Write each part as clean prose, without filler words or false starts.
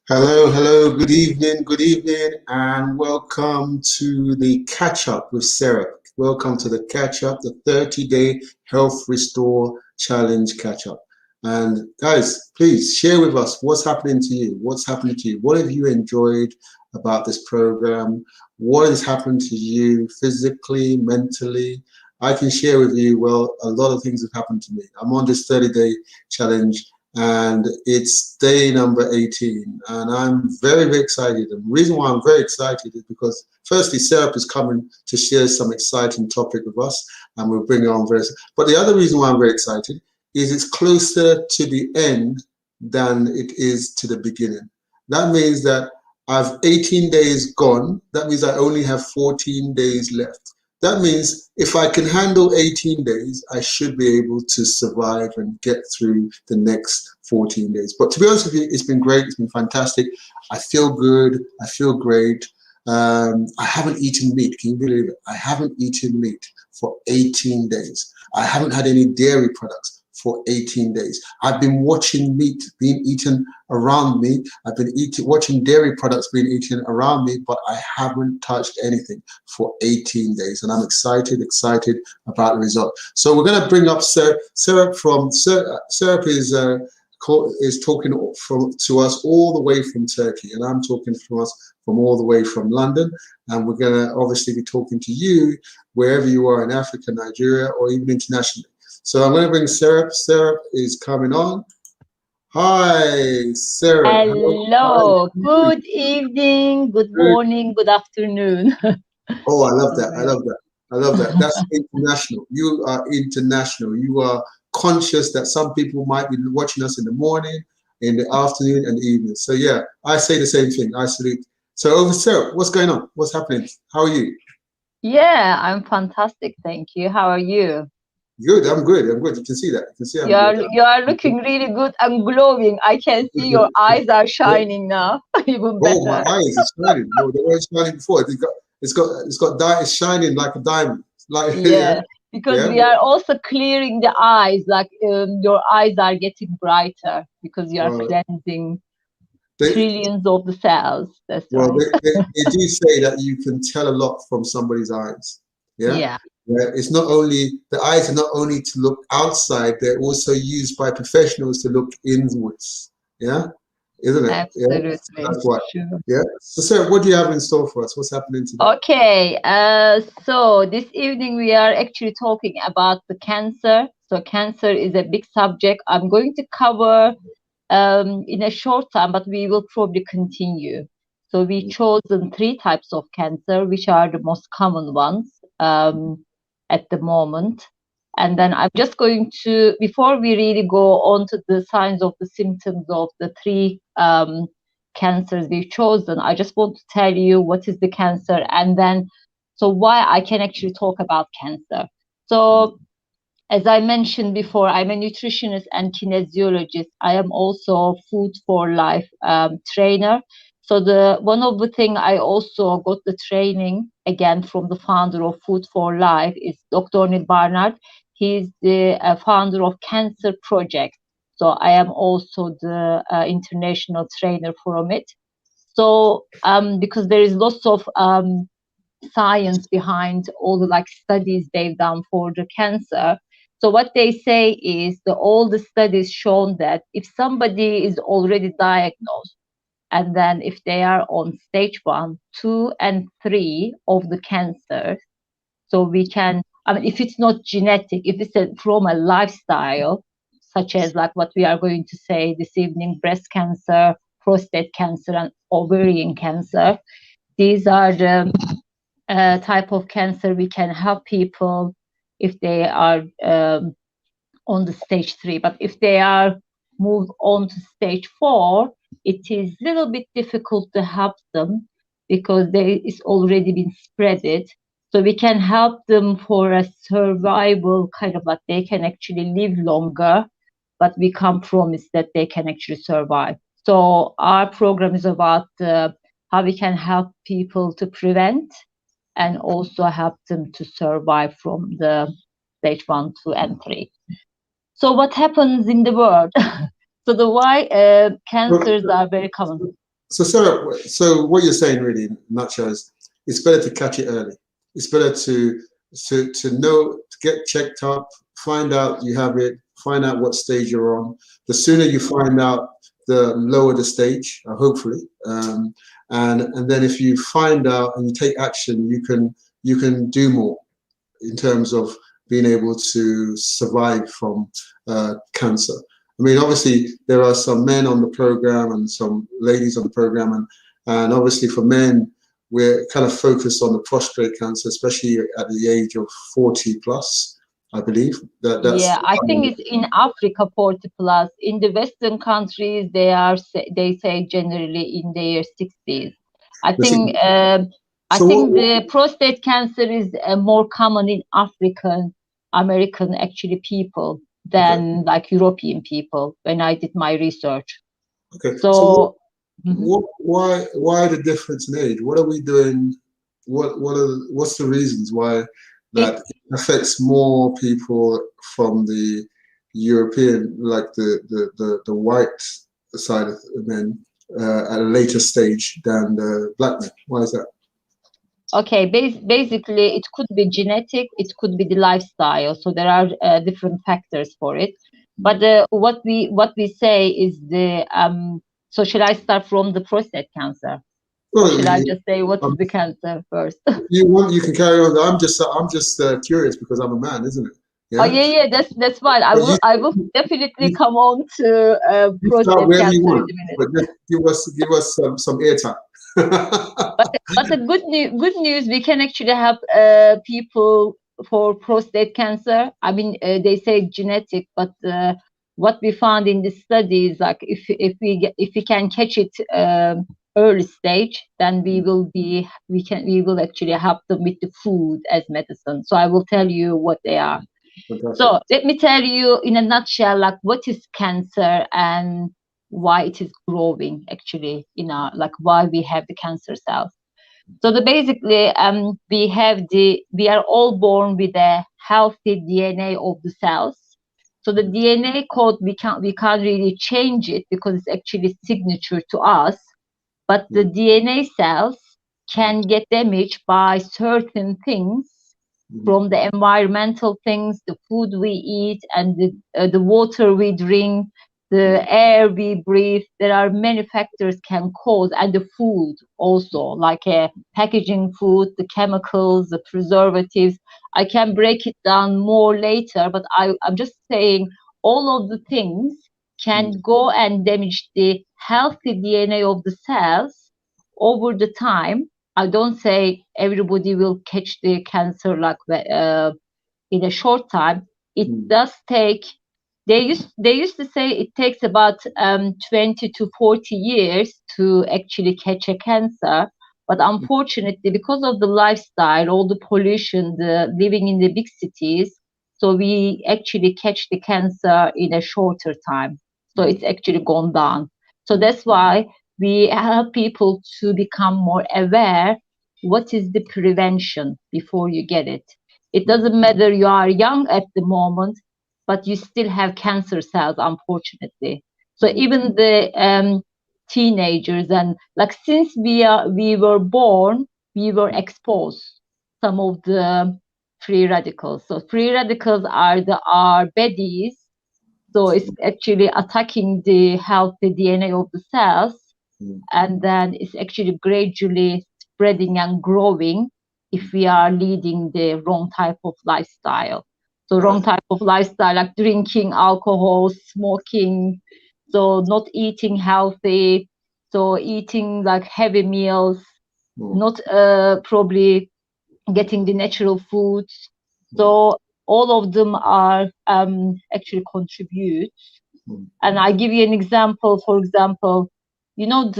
Hello, good evening, and welcome to the Catch Up with Serap. Welcome to the Catch Up, the 30-day Health Restore Challenge Catch Up. And guys, please share with us what's happening to you. What's happening to you? What have you enjoyed about this program? What has happened to you physically, mentally? I can share with you, well, a lot of things have happened to me. I'm on this 30-day challenge, and it's day number 18, and I'm very, very excited. And the reason why I'm very excited is because firstly, Serap is coming to share some exciting topic with us, and we'll bring it on very soon. But the other reason why I'm very excited is it's closer to the end than it is to the beginning. That means that I've 18 days gone. That means I only have 14 days left. That means if I can handle 18 days, I should be able to survive and get through the next 14 days. But to be honest with you, it's been great. It's been fantastic. I feel good. I feel great. I haven't eaten meat. Can you believe it? I haven't eaten meat for 18 days. I haven't had any dairy products for 18 days. I've been watching meat being eaten around me. I've been watching dairy products being eaten around me, but I haven't touched anything for 18 days. And I'm excited about the result. So we're going to bring up Serap from Serap is talking to us all the way from Turkey, and I'm talking from us from all the way from London. And we're going to obviously be talking to you wherever you are in Africa, Nigeria, or even internationally. So I'm going to bring Serap. Serap is coming on. Hi, Serap. Hello. Good evening, good morning, good afternoon. Oh, I love that. I love that. I love that. That's international. You are international. You are conscious that some people might be watching us in the morning, in the afternoon, and the evening. So yeah, I say the same thing. I salute. So over Serap, what's going on? What's happening? How are you? Yeah, I'm fantastic. Thank you. How are you? Good. I'm good. I'm good. You can see that. You can see I'm good. You are looking really good and glowing. I can see your eyes are shining now. Even better. Oh, my eyes are shining. No, they weren't shining before. It's shining like a diamond. Like yeah, because we are also clearing the eyes. Like your eyes are getting brighter because you are cleansing trillions of the cells. That's well, right. they do say that you can tell a lot from somebody's eyes. Yeah. Where it's not only, the eyes are not only to look outside, they're also used by professionals to look inwards. Yeah, isn't it? Absolutely. Yeah? That's why. Sure. Yeah. So, Sarah, what do you have in store for us? What's happening today? Okay. So this evening we are actually talking about the cancer. So cancer is a big subject. I'm going to cover in a short time, but we will probably continue. So we chosen 3 types of cancer, which are the most common ones at the moment. And then I'm just going to, before we really go on to the signs of the symptoms of the 3 cancers we've chosen, I just want to tell you what is the cancer, and then so why I can actually talk about cancer. So as I mentioned before, I'm a nutritionist and kinesiologist. I am also Food for Life trainer. So one of the things I also got the training again from the founder of Food for Life is Dr. Neil Barnard. He's the founder of Cancer Project. So I am also the international trainer from it. So because there is lots of science behind all the studies they've done for the cancer. So what they say is all the studies shown that if somebody is already diagnosed, and then if they are on stage 1, 2, and 3 of the cancer, so we can, I mean, if it's not genetic, if it's from a lifestyle, such as like what we are going to say this evening, breast cancer, prostate cancer, and ovarian cancer, these are the type of cancer we can help people if they are on the stage 3. But if they are moved on to stage 4, it is a little bit difficult to help them because it's already been spreaded. So we can help them for a survival kind of, like they can actually live longer, but we can't promise that they can actually survive. So our program is about how we can help people to prevent and also help them to survive from the stage 1, 2, and 3. So what happens in the world? So why cancers are very common. So Sarah, so what you're saying really in a nutshell is it's better to catch it early. It's better to know, to get checked up, find out you have it, find out what stage you're on. The sooner you find out, the lower the stage, hopefully. And then if you find out and you take action, you can do more in terms of being able to survive from cancer. I mean, obviously, there are some men on the program and some ladies on the program, and obviously for men, we're kind of focused on the prostate cancer, especially at the age of 40 plus, I believe. Yeah, I think it's in Africa 40 plus. In the Western countries, they say generally in their 60s. I think the prostate cancer is more common in African American actually people than like European people when I did my research. Okay. So why the difference in age? What are we doing? What's the reasons why that it affects more people from the European, like the white side of men at a later stage than the black men? Why is that? Okay, basically it could be genetic, it could be the lifestyle. So there are different factors for it. But what we say is so should I start from the prostate cancer? Or should I just say what is the cancer first? You can carry on. I'm just curious because I'm a man, isn't it? Yeah? Oh yeah, that's fine. I will definitely come on to prostate cancer in a minute. But just give us some airtime. but the good news, we can actually help people for prostate cancer. I mean, they say genetic, but what we found in the study is like if we can catch it early stage, then we will actually help them with the food as medicine. So I will tell you what they are. Fantastic. So let me tell you in a nutshell, like what is cancer and why it is growing actually in our, like why we have the cancer cells. So basically we are all born with a healthy DNA of the cells. So the DNA code we can't really change it because it's actually signature to us. But the DNA cells can get damaged by certain things from the environmental things, the food we eat, and the water we drink, the air we breathe. There are many factors can cause, and the food also, like packaging food, the chemicals, the preservatives. I can break it down more later, but I'm just saying all of the things can go and damage the healthy DNA of the cells over the time. I don't say everybody will catch the cancer like in a short time. It does take. They used to say it takes about 20 to 40 years to actually catch a cancer. But unfortunately, because of the lifestyle, all the pollution, the living in the big cities, so we actually catch the cancer in a shorter time. So it's actually gone down. So that's why we help people to become more aware what is the prevention before you get it. It doesn't matter you are young at the moment, but you still have cancer cells, unfortunately. So even the teenagers, and like since we were born, we were exposed some of the free radicals. So free radicals are the our baddies. So it's actually attacking the healthy DNA of the cells, and then it's actually gradually spreading and growing if we are leading the wrong type of lifestyle. So wrong type of lifestyle, like drinking alcohol, smoking, so not eating healthy, so eating like heavy meals, not probably getting the natural foods. So all of them are actually contribute. And I give you an example. For example, you know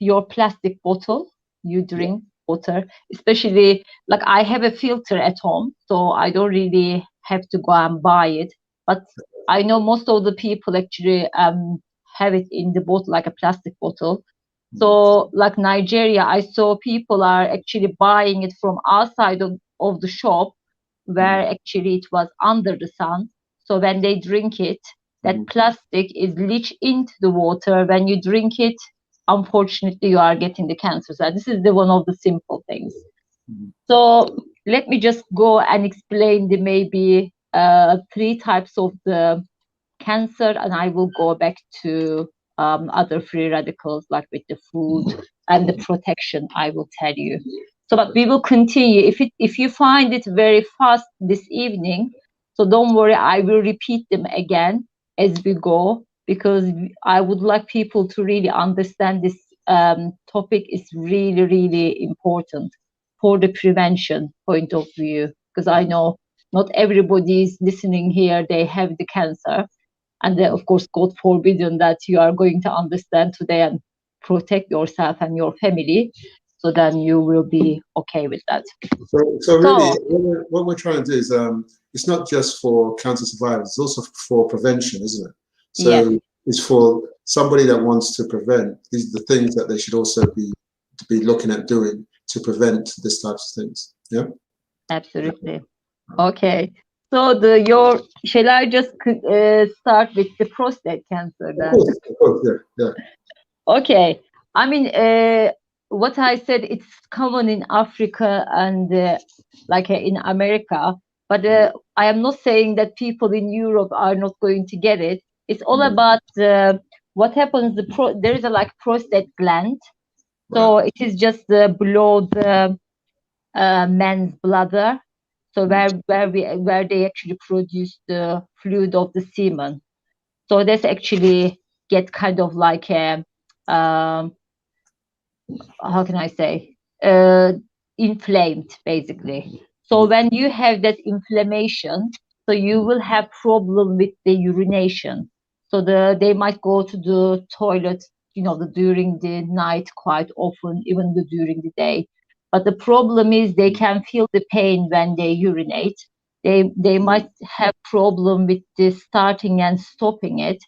your plastic bottle you drink water, especially like I have a filter at home, so I don't really have to go and buy it. But I know most of the people actually have it in the bottle, like a plastic bottle. So like Nigeria, I saw people are actually buying it from outside of the shop where actually it was under the sun. So when they drink it, that plastic is leached into the water. When you drink it, unfortunately, you are getting the cancer. So this is the one of the simple things. So let me just go and explain the maybe three types of the cancer, and I will go back to other free radicals like with the food and the protection. I will tell you. So, but we will continue. If you find it very fast this evening, so don't worry. I will repeat them again as we go, because I would like people to really understand this topic is really, really important for the prevention point of view, because I know not everybody is listening here, they have the cancer. And then, of course, God forbidden that you are going to understand today and protect yourself and your family. So then you will be okay with that. So really, what we're trying to do is, it's not just for cancer survivors, it's also for prevention, isn't it? So yes, it's for somebody that wants to prevent. These are the things that they should also be looking at doing to prevent this types of things. Yeah. absolutely. Okay. So shall I just start with the prostate cancer then? Of course, yeah. Okay. I mean, what I said, it's common in Africa and like in America, but I am not saying that people in Europe are not going to get it. It's all about what happens. There is a like prostate gland, so it is just below the men's bladder, so where they actually produce the fluid of the semen. So that's actually get kind of like a how can I say, inflamed basically. So when you have that inflammation, so you will have problem with the urination. So they might go to the toilet, during the night quite often, even during the day. But the problem is they can feel the pain when they urinate. They might have problem with the starting and stopping it,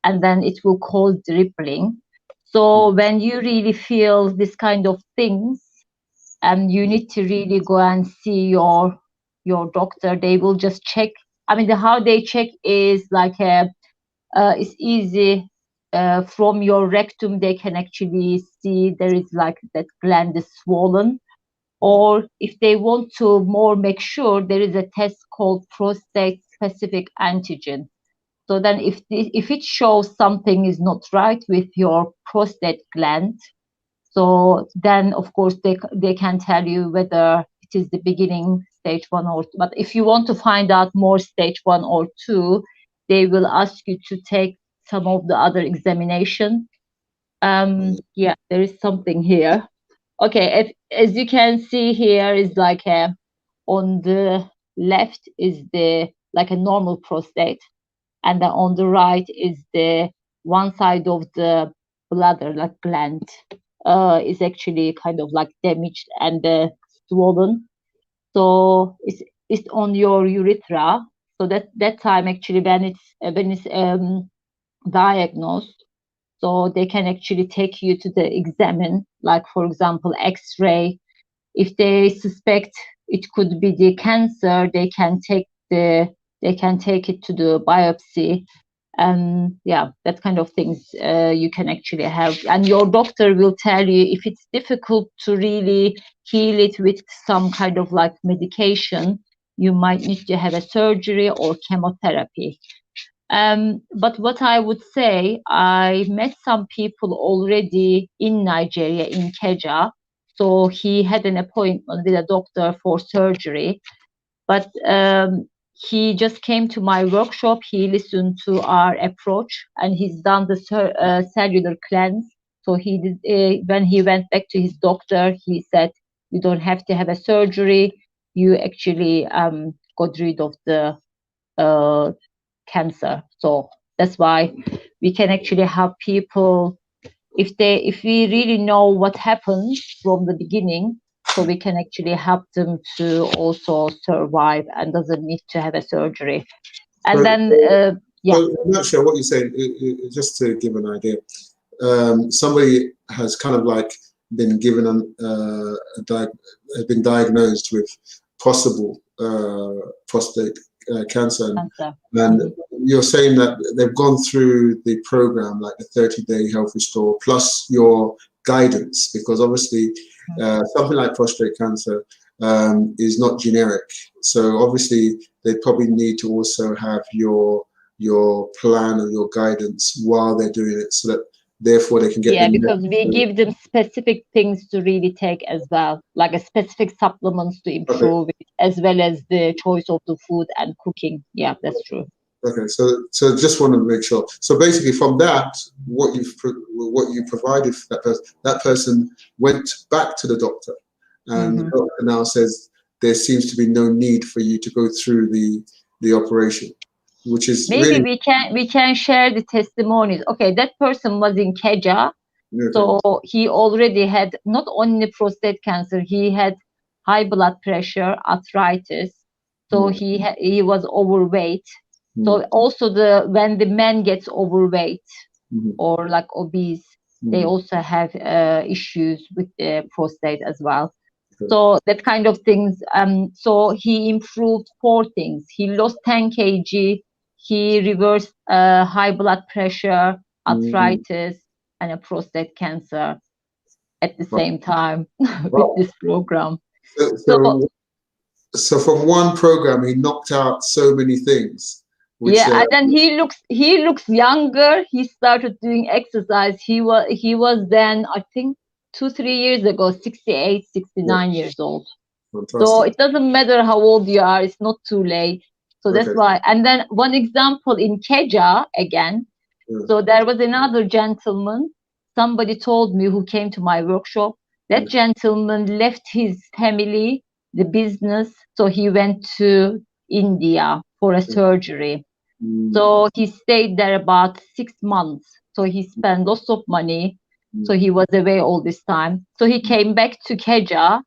and then it will cause dribbling. So when you really feel this kind of things, and you need to really go and see your doctor, they will just check. I mean, how they check is like it's easy. From your rectum, they can actually see there is like that gland is swollen. Or if they want to more make sure, there is a test called prostate specific antigen. So then if it shows something is not right with your prostate gland, so then of course they can tell you whether it is the beginning stage 1 or 2. But if you want to find out more stage 1 or 2, they will ask you to take some of the other examination. Yeah, there is something here. Okay, as you can see here is like on the left is the like a normal prostate, and then on the right is the one side of the bladder, like gland, is actually kind of like damaged and swollen. So it's on your urethra. So that time actually when it's diagnosed, so they can actually take you to the examine, like for example X-ray. If they suspect it could be the cancer, they can take it to the biopsy, and yeah, that kind of things you can actually have. And your doctor will tell you if it's difficult to really heal it with some kind of like medication, you might need to have a surgery or chemotherapy. But what I would say, I met some people already in Nigeria, in Keja. So he had an appointment with a doctor for surgery. But he just came to my workshop. He listened to our approach, and he's done the cellular cleanse. So he did. When he went back to his doctor, he said, "You don't have to have a surgery. You actually got rid of the cancer." So that's why we can actually help people if we really know what happened from the beginning, so we can actually help them to also survive and doesn't need to have a surgery. And then yeah. So I'm not sure what you're saying. Just to give an idea, somebody has kind of like been given been diagnosed with possible prostate cancer, and you're saying that they've gone through the program, like the 30-day health restore, plus your guidance, because obviously something like prostate cancer is not generic. So obviously they probably need to also have your plan or your guidance while they're doing it, so that therefore they can get because we give them specific things to really take as well, like a specific supplements to improve it, as well as the choice of the food and cooking. Yeah, that's true. Okay, so just want to make sure. So basically, from that, what you provided for that person went back to the doctor, and the doctor now says there seems to be no need for you to go through the operation, which is maybe really, we can share the testimonies. Okay, that person was in Keja, so he already had not only prostate cancer, he had high blood pressure, arthritis, so he was overweight. So also when the man gets overweight or like obese, they also have issues with the prostate as well. So that kind of things. So he improved 4 things. He lost 10 kg. He reversed high blood pressure, arthritis, and a prostate cancer at the same time with this program. So from one program, he knocked out so many things. And then he looks younger. He started doing exercise. He was then, I think, 2-3 years ago, 68, 69 years old. Fantastic. So it doesn't matter how old you are, it's not too late. So that's why. And then one example in Keja again. So there was another gentleman, somebody told me, who came to my workshop. That gentleman left his family, the business, so he went to India for a surgery. So he stayed there about 6 months. So he spent lots of money. So he was away all this time. So he came back to Keja.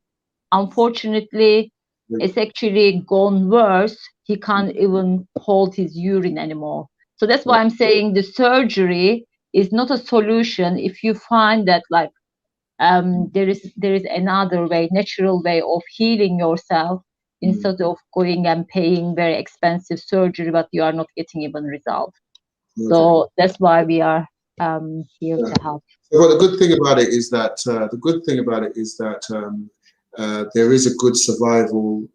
Unfortunately, it's actually gone worse. He can't even hold his urine anymore. So that's why I'm saying the surgery is not a solution. If you find that like there is another way, natural way of healing yourself, instead of going and paying very expensive surgery, but you are not getting even result. So that's why we are here to help. Well, the good thing about it is that there is a good survival.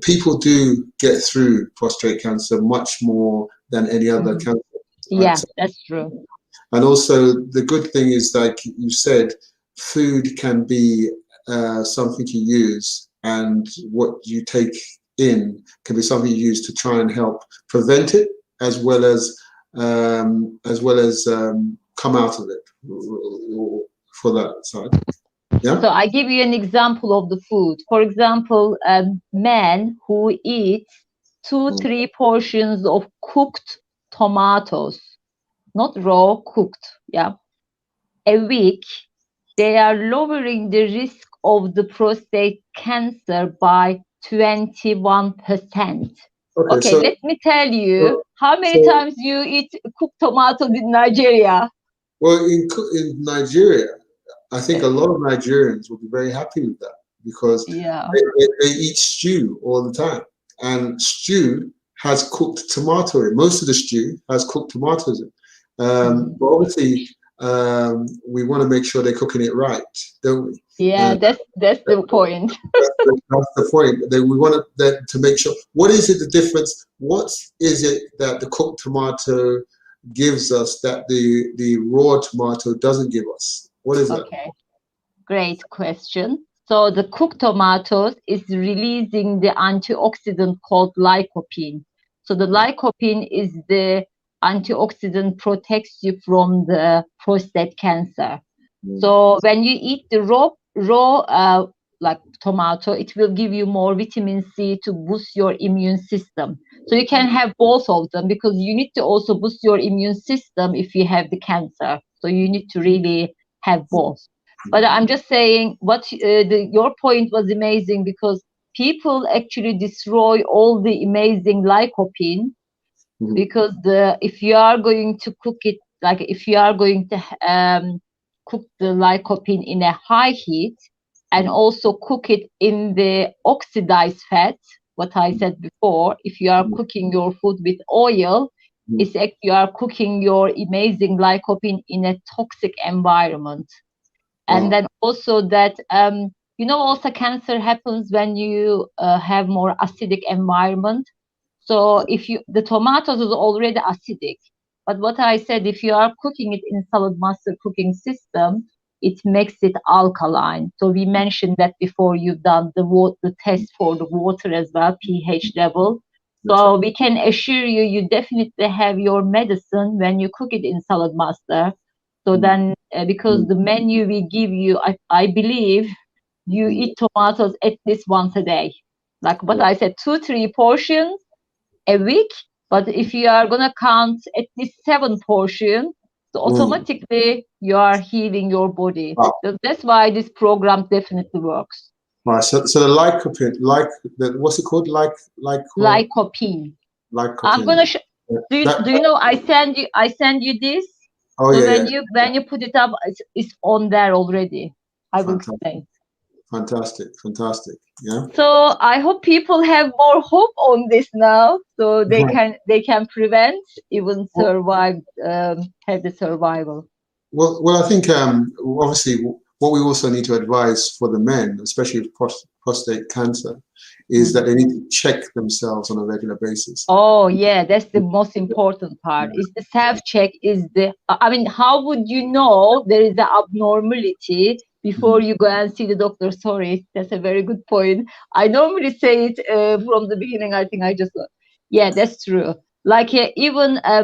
People do get through prostate cancer much more than any other cancer. Yeah, that's true. And also the good thing is, like you said, food can be something to use, and what you take in can be something you use to try and help prevent it, as well as come out of it for that side. Yeah. So I give you an example of the food. For example, men who eat 2-3 portions of cooked tomatoes, not raw, cooked, a week, they are lowering the risk of the prostate cancer by 21%. Okay, so let me tell you, how many times you eat cooked tomatoes in Nigeria? Well, in Nigeria, I think a lot of Nigerians will be very happy with that, because they eat stew all the time, and stew has cooked tomato in. Most of the stew has cooked tomatoes in. But obviously, we want to make sure they're cooking it right, don't we? Yeah, that's the point. That's the point. We want to make sure. What is it? The difference? What is it that the cooked tomato gives us that the raw tomato doesn't give us? What is that? Okay, great question. So the cooked tomatoes is releasing the antioxidant called lycopene. So the lycopene is the antioxidant protects you from the prostate cancer. So when you eat the raw like tomato, it will give you more vitamin C to boost your immune system. So you can have both of them because you need to also boost your immune system if you have the cancer. So you need to really have both. But I'm just saying your point was amazing because people actually destroy all the amazing lycopene because if you are going to cook it, like if you are going to cook the lycopene in a high heat and also cook it in the oxidized fat, what I said before, if you are cooking your food with oil, it's like you are cooking your amazing lycopene in a toxic environment. And then also that also cancer happens when you have more acidic environment. So if the tomatoes is already acidic, but what I said, if you are cooking it in salad master cooking system, it makes it alkaline. So we mentioned that before, you've done the test for the water as well, pH level. So we can assure you, you definitely have your medicine when you cook it in salad master. So then, because the menu we give you, I believe you eat tomatoes at least once a day. Like what I said, 2-3 portions a week. But if you are gonna count at least 7 portions, so automatically you are healing your body. Wow. So that's why this program definitely works. Right. So the lycopene, what's it called? Lycopene. Lycopene. I'm gonna do you know I send you this? Oh, so yeah, when you put it up, it's on there already. I will explain. Fantastic. Yeah. So I hope people have more hope on this now, so they can prevent, even survive, have the survival. Well, I think obviously what we also need to advise for the men, especially with prostate cancer, is that they need to check themselves on a regular basis. Oh yeah, that's the most important part. Is the self-check I mean, how would you know there is an abnormality before you go and see the doctor? Sorry, that's a very good point. I normally say it from the beginning. I think yeah, that's true. Like even I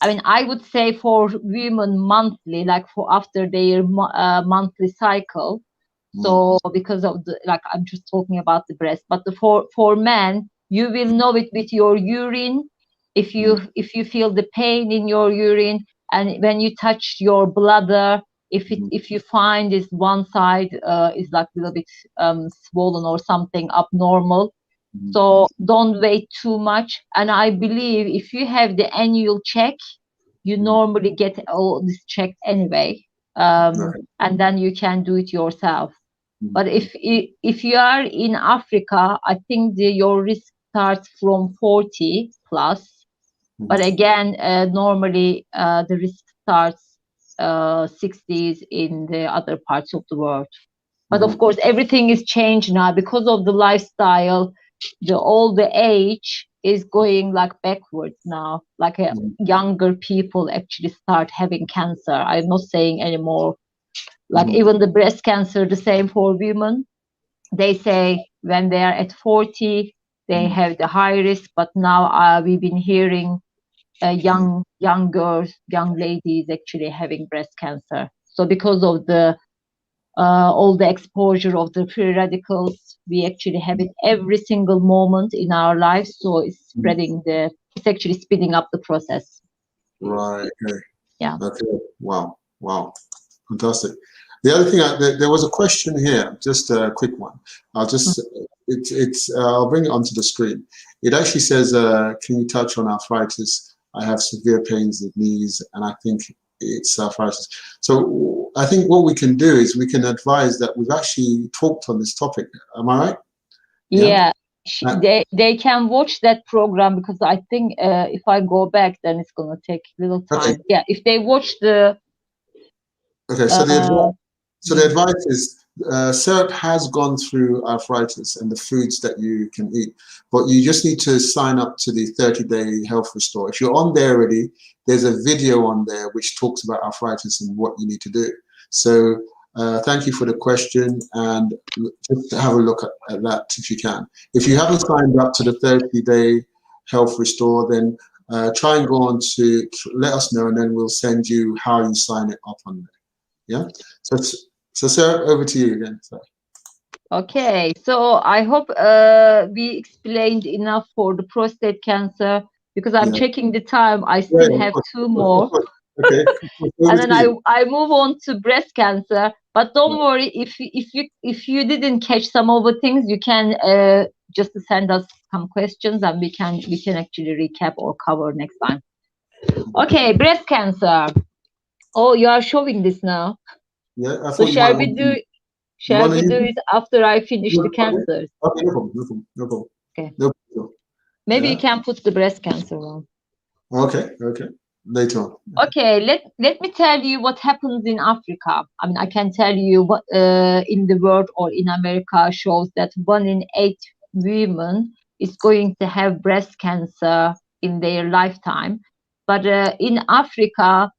mean, I would say for women monthly, like for after their monthly cycle. So because of I'm just talking about the breast, but for men, you will know it with your urine. If you feel the pain in your urine, and when you touch your bladder, if you find this one side is like a little bit swollen or something abnormal, so don't wait too much. And I believe if you have the annual check, you normally get all this checked anyway, and then you can do it yourself. But if you are in Africa, I think your risk starts from 40 plus. But again, normally the risk starts 60s in the other parts of the world. But of course, everything is changed now because of the lifestyle. All the age is going like backwards now. Like younger people actually start having cancer. I'm not saying anymore. Like even the breast cancer, the same for women. They say when they are at 40, they have the high risk. But now we've been hearing young girls, young ladies actually having breast cancer. So because of all the exposure of the free radicals, we actually have it every single moment in our lives. So it's it's actually speeding up the process. Right. Okay. Yeah. Okay. Wow. Fantastic. The other thing, there was a question here, just a quick one. I'll just, I'll bring it onto the screen. It actually says, can you touch on arthritis? I have severe pains in the knees, and I think it's arthritis. So I think what we can do is we can advise that we've actually talked on this topic. Am I right? Yeah. They can watch that program, because I think if I go back, then it's going to take a little time. Okay. Yeah, if they watch the Okay, so Uh, the mm, advice is syrup has gone through arthritis and the foods that you can eat, but you just need to sign up to the 30-day health restore. If you're on there already, there's a video on there which talks about arthritis and what you need to do. So thank you for the question, and just have a look at that if you can. If you haven't signed up to the 30-day health restore, then try and go on to let us know, and then we'll send you how you sign it up on there. Yeah. So, so Sarah, over to you again. Sorry. okay, so I hope we explained enough for the prostate cancer, because I'm Yeah. checking the time. I Yeah, still yeah, have two of more. course. Okay. And Over then to you. I move on to breast cancer. But don't worry, if you didn't catch some of the things, you can just send us some questions, and we can actually recap or cover next time. Okay, breast cancer. Oh, you are showing this now. Yeah, I So thought you might want to. You shall want to we do use it? it after I finish the Okay. cancers? Okay, no problem. No problem. No problem. Okay. No problem. Maybe you Yeah. can put the breast cancer one. Okay. Okay. Later on. Okay, let me tell you what happens in Africa. I mean, I can tell you what in the world or in America shows that 1 in 8 women is going to have breast cancer in their lifetime. But in Africa,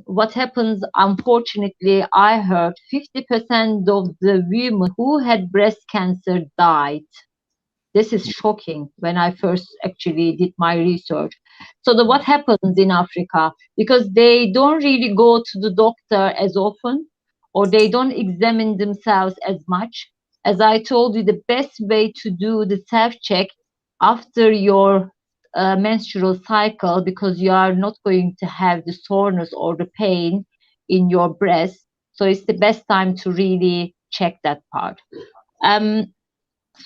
what happens, unfortunately, I heard 50% of the women who had breast cancer died. This is shocking when I first actually did my research. So what happens in Africa, because they don't really go to the doctor as often, or they don't examine themselves as much. As I told you, the best way to do the self-check after your menstrual cycle, because you are not going to have the soreness or the pain in your breast. So it's the best time to really check that part. Um,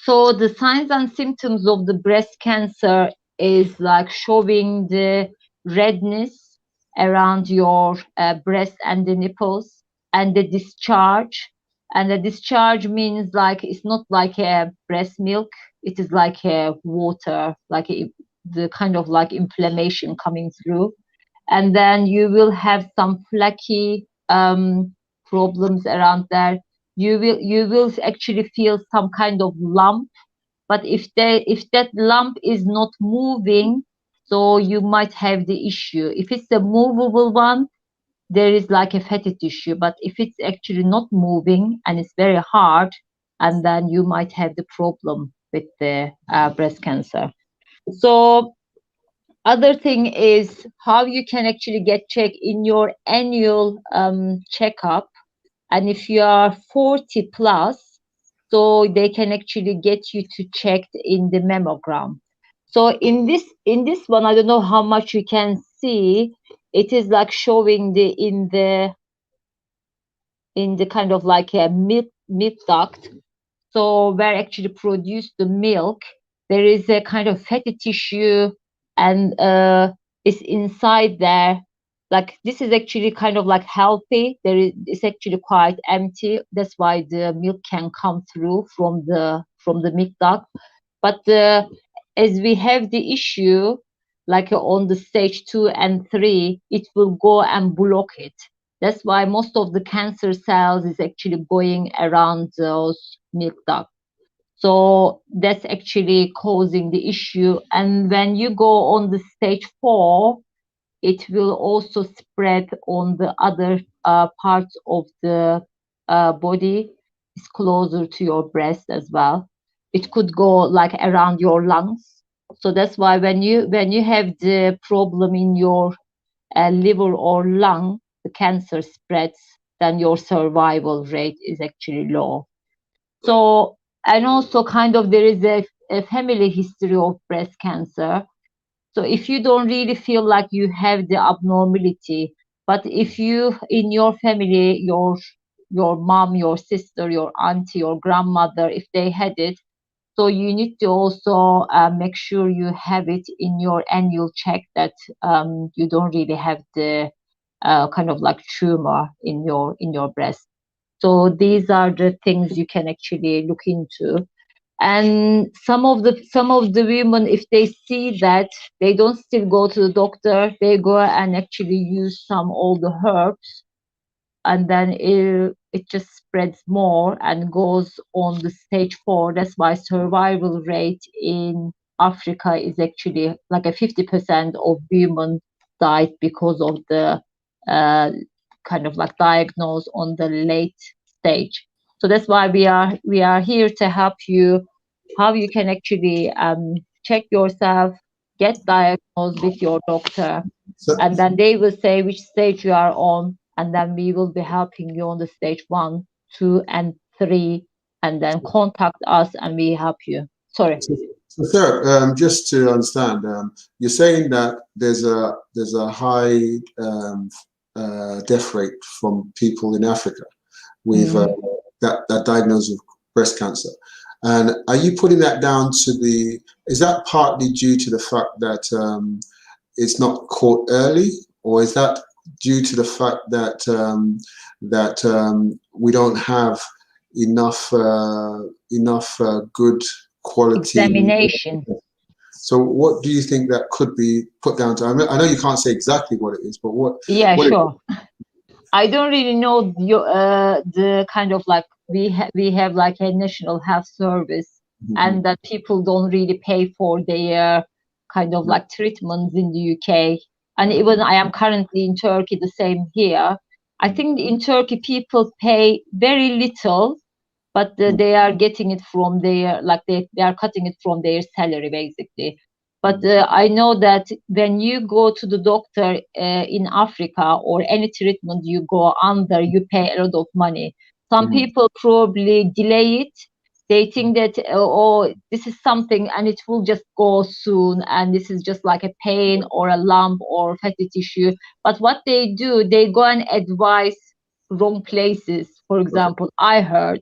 so the signs and symptoms of the breast cancer is like showing the redness around your breast and the nipples, and the discharge. And the discharge means like it's not like a breast milk, it is like a water, like the kind of like inflammation coming through. And then you will have some flaky problems around there. You will actually feel some kind of lump, but if that lump is not moving, so you might have the issue. If it's a movable one, there is like a fatty tissue, but if it's actually not moving and it's very hard, and then you might have the problem with the breast cancer. So other thing is how you can actually get checked in your annual checkup. And if you are 40 plus, so they can actually get you to checked in the mammogram. So in this one, I don't know how much you can see. It is like showing in the kind of like a milk duct. So where actually produce the milk, there is a kind of fatty tissue, and it's inside there. Like this is actually kind of like healthy. It's actually quite empty. That's why the milk can come through from the milk duct. But as we have the issue, like on the stage 2 and 3, it will go and block it. That's why most of the cancer cells is actually going around those milk ducts. So that's actually causing the issue. And when you go on the stage 4, it will also spread on the other parts of the body. It's closer to your breast as well. It could go like around your lungs. So that's why when you have the problem in your liver or lung, the cancer spreads, then your survival rate is actually low. So, and also kind of there is a family history of breast cancer. So if you don't really feel like you have the abnormality, but if you in your family, your mom, your sister, your auntie, your grandmother, if they had it, so you need to also make sure you have it in your annual check, that you don't really have the kind of like tumor in your breast. So these are the things you can actually look into. And some of the women, if they see that, they don't still go to the doctor, they go and actually use some all the herbs and then it just spreads more and goes on the stage 4. That's why survival rate in Africa is actually like a 50% of women died because of the kind of like diagnosed on the late stage. So that's why we are here to help you how you can actually check yourself, get diagnosed with your doctor, So, and then they will say which stage you are on, and then we will be helping you on the stage 1, 2, and 3, and then contact us and we help you. Sorry. so Sarah, just to understand, you're saying that there's a high death rate from people in Africa with that diagnosed with breast cancer. And are you putting that down to is that partly due to the fact that it's not caught early, or is that due to the fact that we don't have enough good quality Examination? So what do you think that could be put down to? I know you can't say exactly what it is, but Yeah, what sure. I don't really know the kind of like we have like a national health service, and that people don't really pay for their kind of like treatments in the UK. And even I am currently in Turkey, the same here. I think in Turkey people pay very little, but they are getting it from their, like they are cutting it from their salary basically. But I know that when you go to the doctor in Africa, or any treatment you go under, you pay a lot of money. Some people probably delay it. They think that, oh, this is something and it will just go soon, and this is just like a pain or a lump or fatty tissue. But what they do, they go and advise wrong places. For example, I heard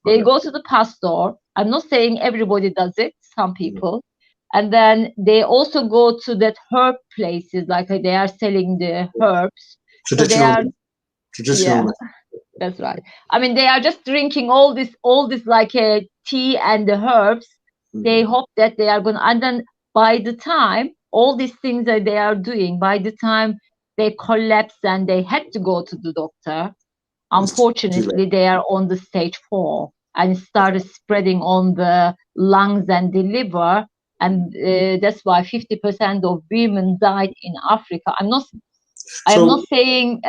they go to the pastor. I'm not saying everybody does it, some people. And then they also go to that herb places, like they are selling the herbs. So they are, yeah, traditional that's right. I mean, they are just drinking all this like a tea and the herbs. They hope that they are going to, and then by the time all these things that they are doing, by the time they collapse and they had to go to the doctor, unfortunately, they are on the stage 4 and started spreading on the lungs and the liver. And that's why 50% of women died in Africa. I am not saying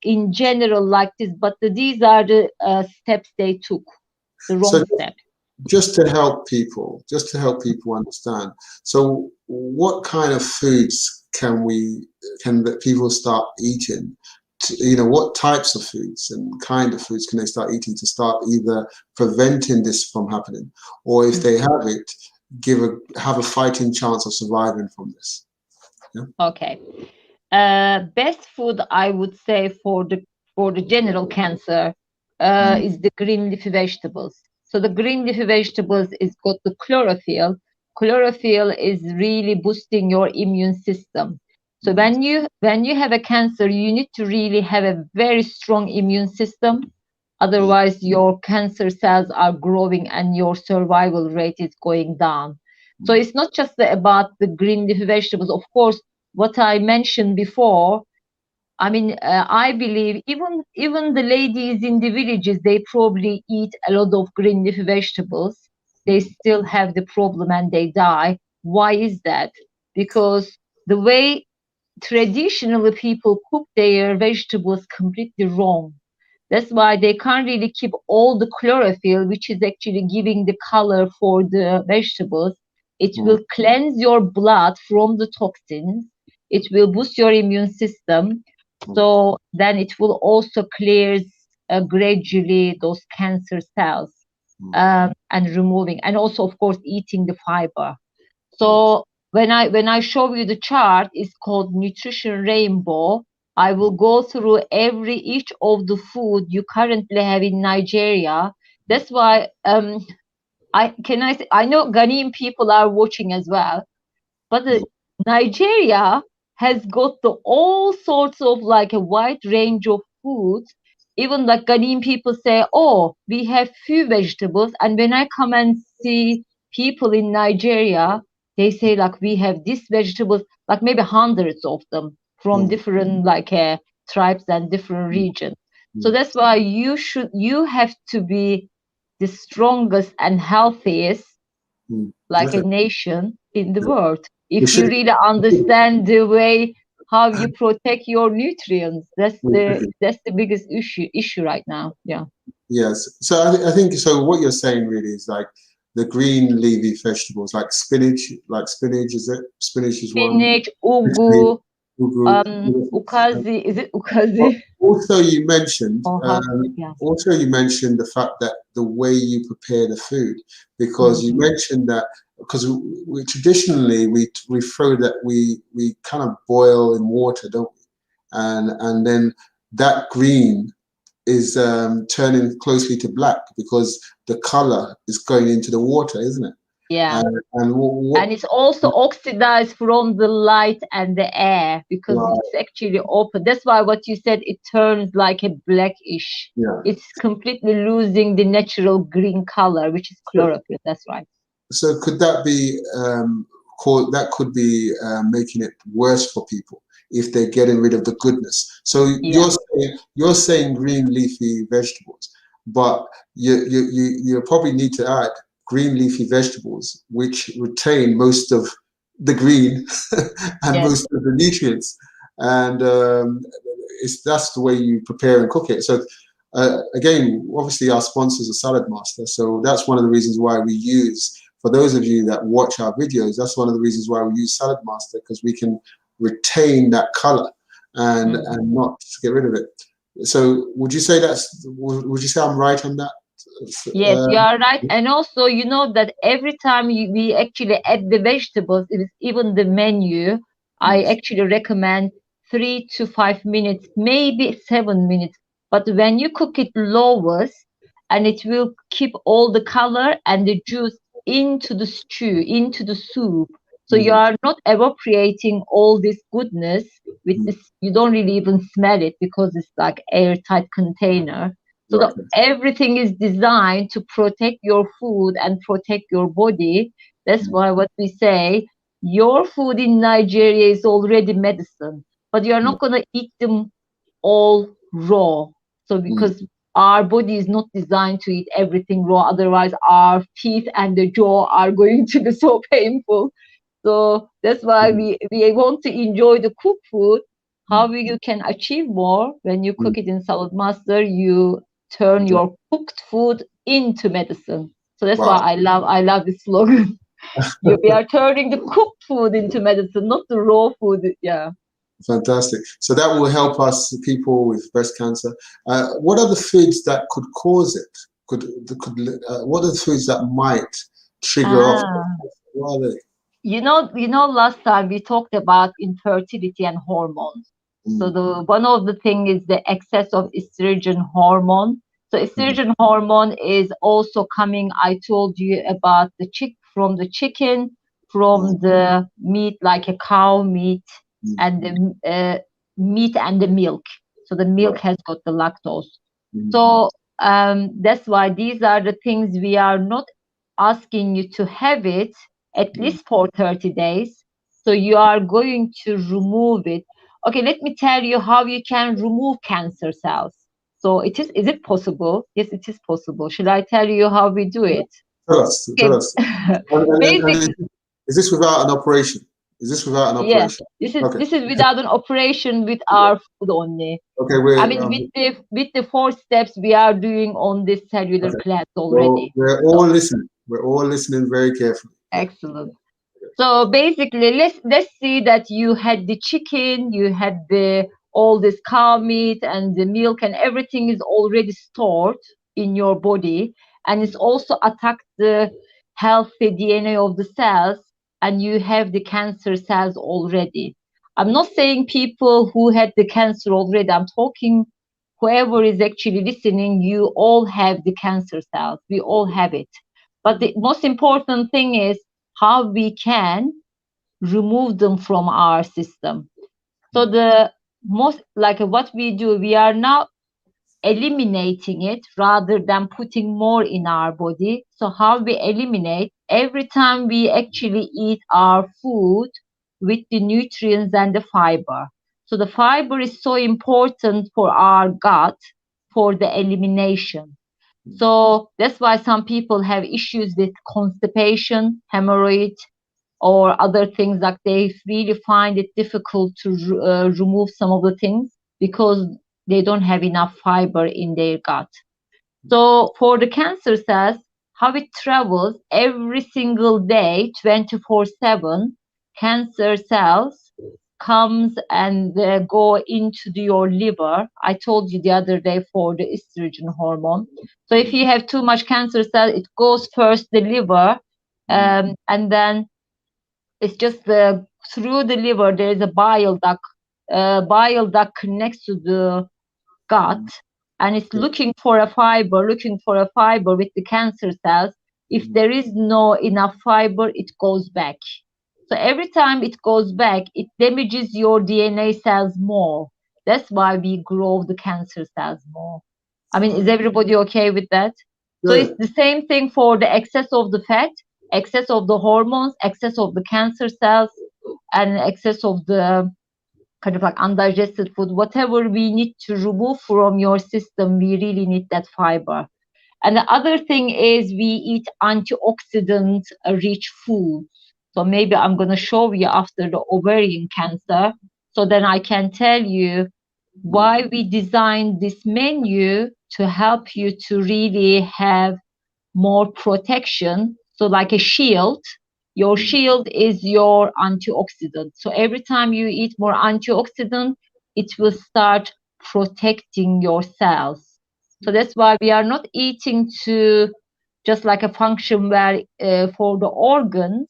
in general like this, but these are the steps they took, the wrong steps. Just to help people understand. So what kind of foods can the people start eating? What types of foods and kind of foods can they start eating to start either preventing this from happening, or if they have it, have a fighting chance of surviving from this? Yeah? Okay. Best food I would say for the general cancer is the green leafy vegetables. So the green leafy vegetables is got the chlorophyll. Chlorophyll is really boosting your immune system. So when you have a cancer, you need to really have a very strong immune system. Otherwise, your cancer cells are growing and your survival rate is going down. So it's not just about the green leafy vegetables. Of course, what I mentioned before, I mean, I believe even the ladies in the villages, they probably eat a lot of green leafy vegetables. They still have the problem and they die. Why is that? Because the way traditionally people cook their vegetables completely wrong. That's why they can't really keep all the chlorophyll, which is actually giving the color for the vegetables. It will cleanse your blood from the toxins. It will boost your immune system. So then it will also clears gradually those cancer cells, and removing, and also of course eating the fiber. So when I show you the chart, it's called Nutrition Rainbow. I will go through each of the food you currently have in Nigeria. That's why I know Ghanaian people are watching as well, but Nigeria has got all sorts of like a wide range of foods. Even like Ghanaian people say, oh, we have few vegetables. And when I come and see people in Nigeria, they say like we have these vegetables, like maybe hundreds of them from different like tribes and different regions. So that's why you have to be the strongest and healthiest, like a Okay. nation in the world. We If you should. really understand the way how you protect your nutrients, that's the biggest issue right now. Yeah. Yes. So I think so. What you're saying really is like the green leafy vegetables, like spinach. Like spinach, is it? Spinach is one. Spinach, Ugu, ugu, ugu. ukazi. Is it ukazi? Also, you mentioned. Or how? Yeah. Also, you mentioned the fact that the way you prepare the food, because you mentioned that because we traditionally we throw that we kind of boil in water, don't we? And then that green is turning closely to black because the color is going into the water, isn't it? Yeah. And And it's also oxidized from the light and the air because right, it's actually open. That's why what you said, it turns like a blackish. yeah. It's completely losing the natural green color, which is So, chlorophyll. That's right. so could that be called? That could be making it worse for people if they're getting rid of the goodness. So Yeah. you're saying green leafy vegetables, but you probably need to add green leafy vegetables which retain most of the green and Yes. most of the nutrients, and that's the way you prepare and cook it. So again, obviously our sponsors are Salad Master, so that's one of the reasons why we use. For those of you that watch our videos, that's one of the reasons why we use Salad Master, because we can retain that color and not get rid of it. So would you say would you say I'm right on that? Yes, you are right. And also, you know that every time we actually add the vegetables, even the menu, I actually recommend 3 to 5 minutes, maybe 7 minutes. But when you cook it lowest, and it will keep all the color and the juice into the stew, into the soup. So you are not evaporating all this goodness with this. You don't really even smell it because it's like airtight container. So Right. everything is designed to protect your food and protect your body. That's why what we say, your food in Nigeria is already medicine, but you are not going to eat them all raw. So because our body is not designed to eat everything raw, otherwise our teeth and the jaw are going to be so painful. So that's why we want to enjoy the cooked food. How you can achieve more when you cook it in Salad Master, you turn your cooked food into medicine. So that's why Wow. I love this slogan. We are turning the cooked food into medicine, not the raw food. Yeah. Fantastic. So that will help us, people with breast cancer. What are the foods that could cause it? What are the foods that might trigger off? Ah. What are they? Last time we talked about infertility and hormones. So the one of the thing is the excess of estrogen hormone. So estrogen hormone is also coming. I told you about from the chicken, from the meat like a cow meat, and the meat and the milk. So the milk Right. has got the lactose. So that's why these are the things we are not asking you to have it at least for 30 days. So you are going to remove it. Okay, let me tell you how you can remove cancer cells. So is it possible? Yes, it is possible. Should I tell you how we do it? Tell us. Tell Okay. us. And Basic, is this without an operation? Is this without an yes. operation? This is Okay. this is without an operation with our food only. Okay. I mean, with the 4 steps we are doing on this cellular Okay. plants Well, already. we're So all listening. We're all listening very carefully. excellent. So basically, let's see that you had the chicken, you had the all this cow meat and the milk and everything is already stored in your body, and it's also attacked the healthy DNA of the cells, and you have the cancer cells already. I'm not saying people who had the cancer already. I'm talking whoever is actually listening. You all have the cancer cells. We all have it. But the most important thing is how we can remove them from our system. So the most like what we do, we are now eliminating it rather than putting more in our body. So how we eliminate, every time we actually eat our food with the nutrients and the fiber. So the fiber is so important for our gut. for the elimination. So that's why some people have issues with constipation, hemorrhoid, or other things, like they really find it difficult to remove some of the things because they don't have enough fiber in their gut. So for the cancer cells, how it travels every single day, 24/7, cancer cells comes and go into your liver. I told you the other day for the estrogen hormone. So if you have too much cancer cell, it goes first the liver, and then it's just through the liver there is a bile duct. Bile duct connects to the gut, and it's looking for a fiber, with the cancer cells. If there is no enough fiber, it goes back. So every time it goes back, it damages your DNA cells more. That's why we grow the cancer cells more. I mean, is everybody okay with that? So it's the same thing for the excess of the fat, excess of the hormones, excess of the cancer cells, and excess of the kind of like undigested food. Whatever we need to remove from your system, we really need that fiber. And the other thing is we eat antioxidant rich foods. So maybe I'm going to show you after the ovarian cancer, so then I can tell you why we designed this menu to help you to really have more protection. So like a shield, your shield is your antioxidant. So every time you eat more antioxidant, it will start protecting your cells. So that's why we are not eating to just like a function where for the organs,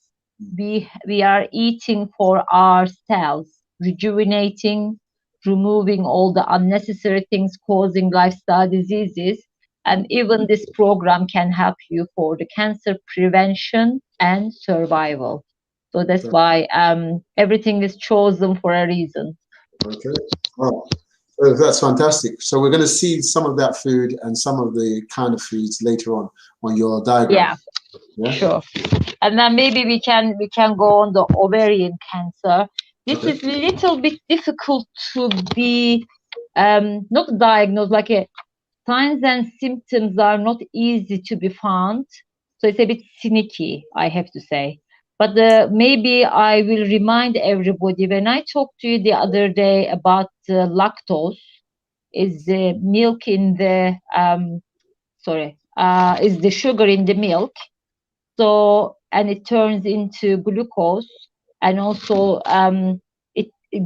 we are eating for our cells, rejuvenating, removing all the unnecessary things causing lifestyle diseases. And even this program can help you for the cancer prevention and survival. So that's why everything is chosen for a reason. Okay. Oh, that's fantastic. So we're going to see some of that food and some of the kind of foods later on your diagram. Yeah, sure. And then maybe we can go on the ovarian cancer. This is a little bit difficult to be not diagnosed, like a signs and symptoms are not easy to be found. So it's a bit sneaky, I have to say. But maybe I will remind everybody, when I talked to you the other day about lactose, is the milk in the, is the sugar in the milk. So, and it turns into glucose, and also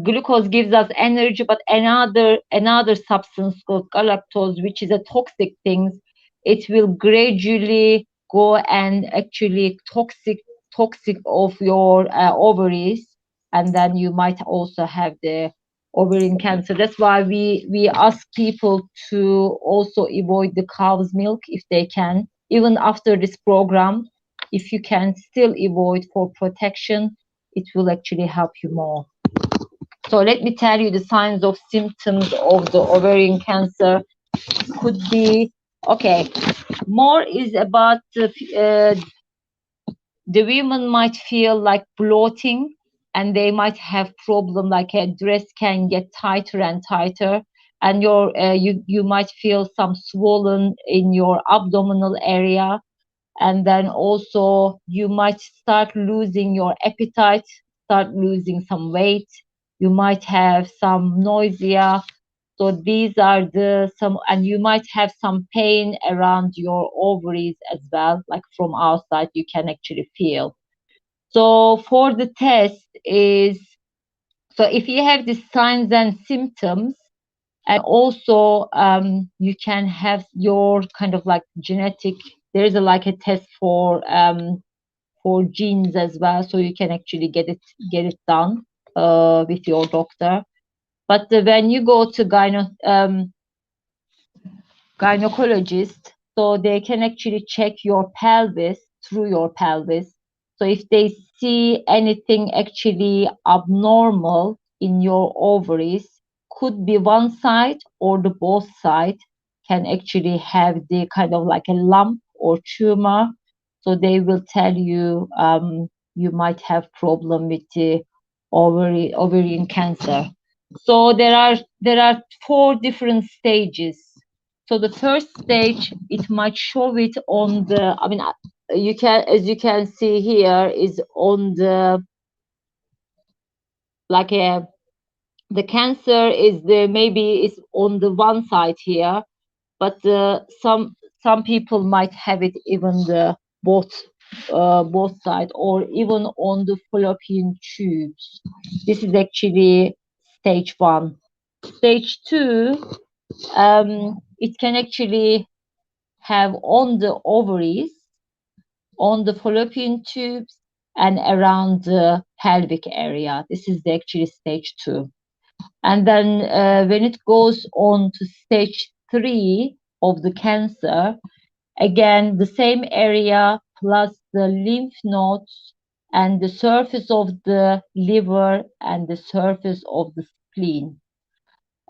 glucose gives us energy, but another substance called galactose, which is a toxic thing, it will gradually go and actually toxic of your ovaries, and then you might also have the ovarian cancer. That's why we ask people to also avoid the cow's milk if they can. Even after this program, if you can still avoid for protection, it will actually help you more. So let me tell you the signs of symptoms of the ovarian cancer. Could be, okay, more is about the women might feel like bloating, and they might have problem like a dress can get tighter and tighter, and you might feel some swollen in your abdominal area. And then also you might start losing your appetite, start losing some weight. You might have some nausea. So these are and you might have some pain around your ovaries as well, like from outside you can actually feel. So for the test is, so if you have these signs and symptoms, and also you can have your kind of like genetic, there is like a test for genes as well, so you can actually get it done with your doctor. But when you go to gynecologist, so they can actually check your pelvis through your pelvis. So if they see anything actually abnormal in your ovaries, could be one side or the both side, can actually have the kind of like a lump or tumor. So they will tell you you might have problem with the ovarian cancer. So there are 4 different stages. So the first stage, it might show it on the, I mean, you can, as you can see here, is on the, like a, the cancer is the, maybe is on the one side here, but some people might have it even the both sides, or even on the fallopian tubes. This is actually stage 1. Stage 2, it can actually have on the ovaries, on the fallopian tubes, and around the pelvic area. This is actually stage 2. And then when it goes on to stage 3 of the cancer, again, the same area plus the lymph nodes and the surface of the liver and the surface of the spleen.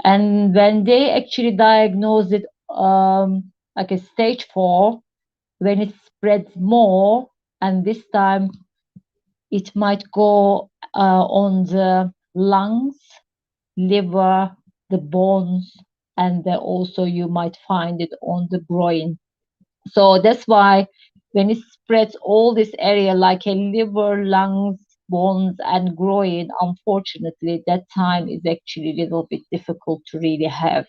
And when they actually diagnose it like a stage 4, when it spreads more, and this time it might go on the lungs, liver, the bones, and also you might find it on the groin. So that's why when it spreads all this area like a liver, lungs, bones, and groin, unfortunately, that time is actually a little bit difficult to really have.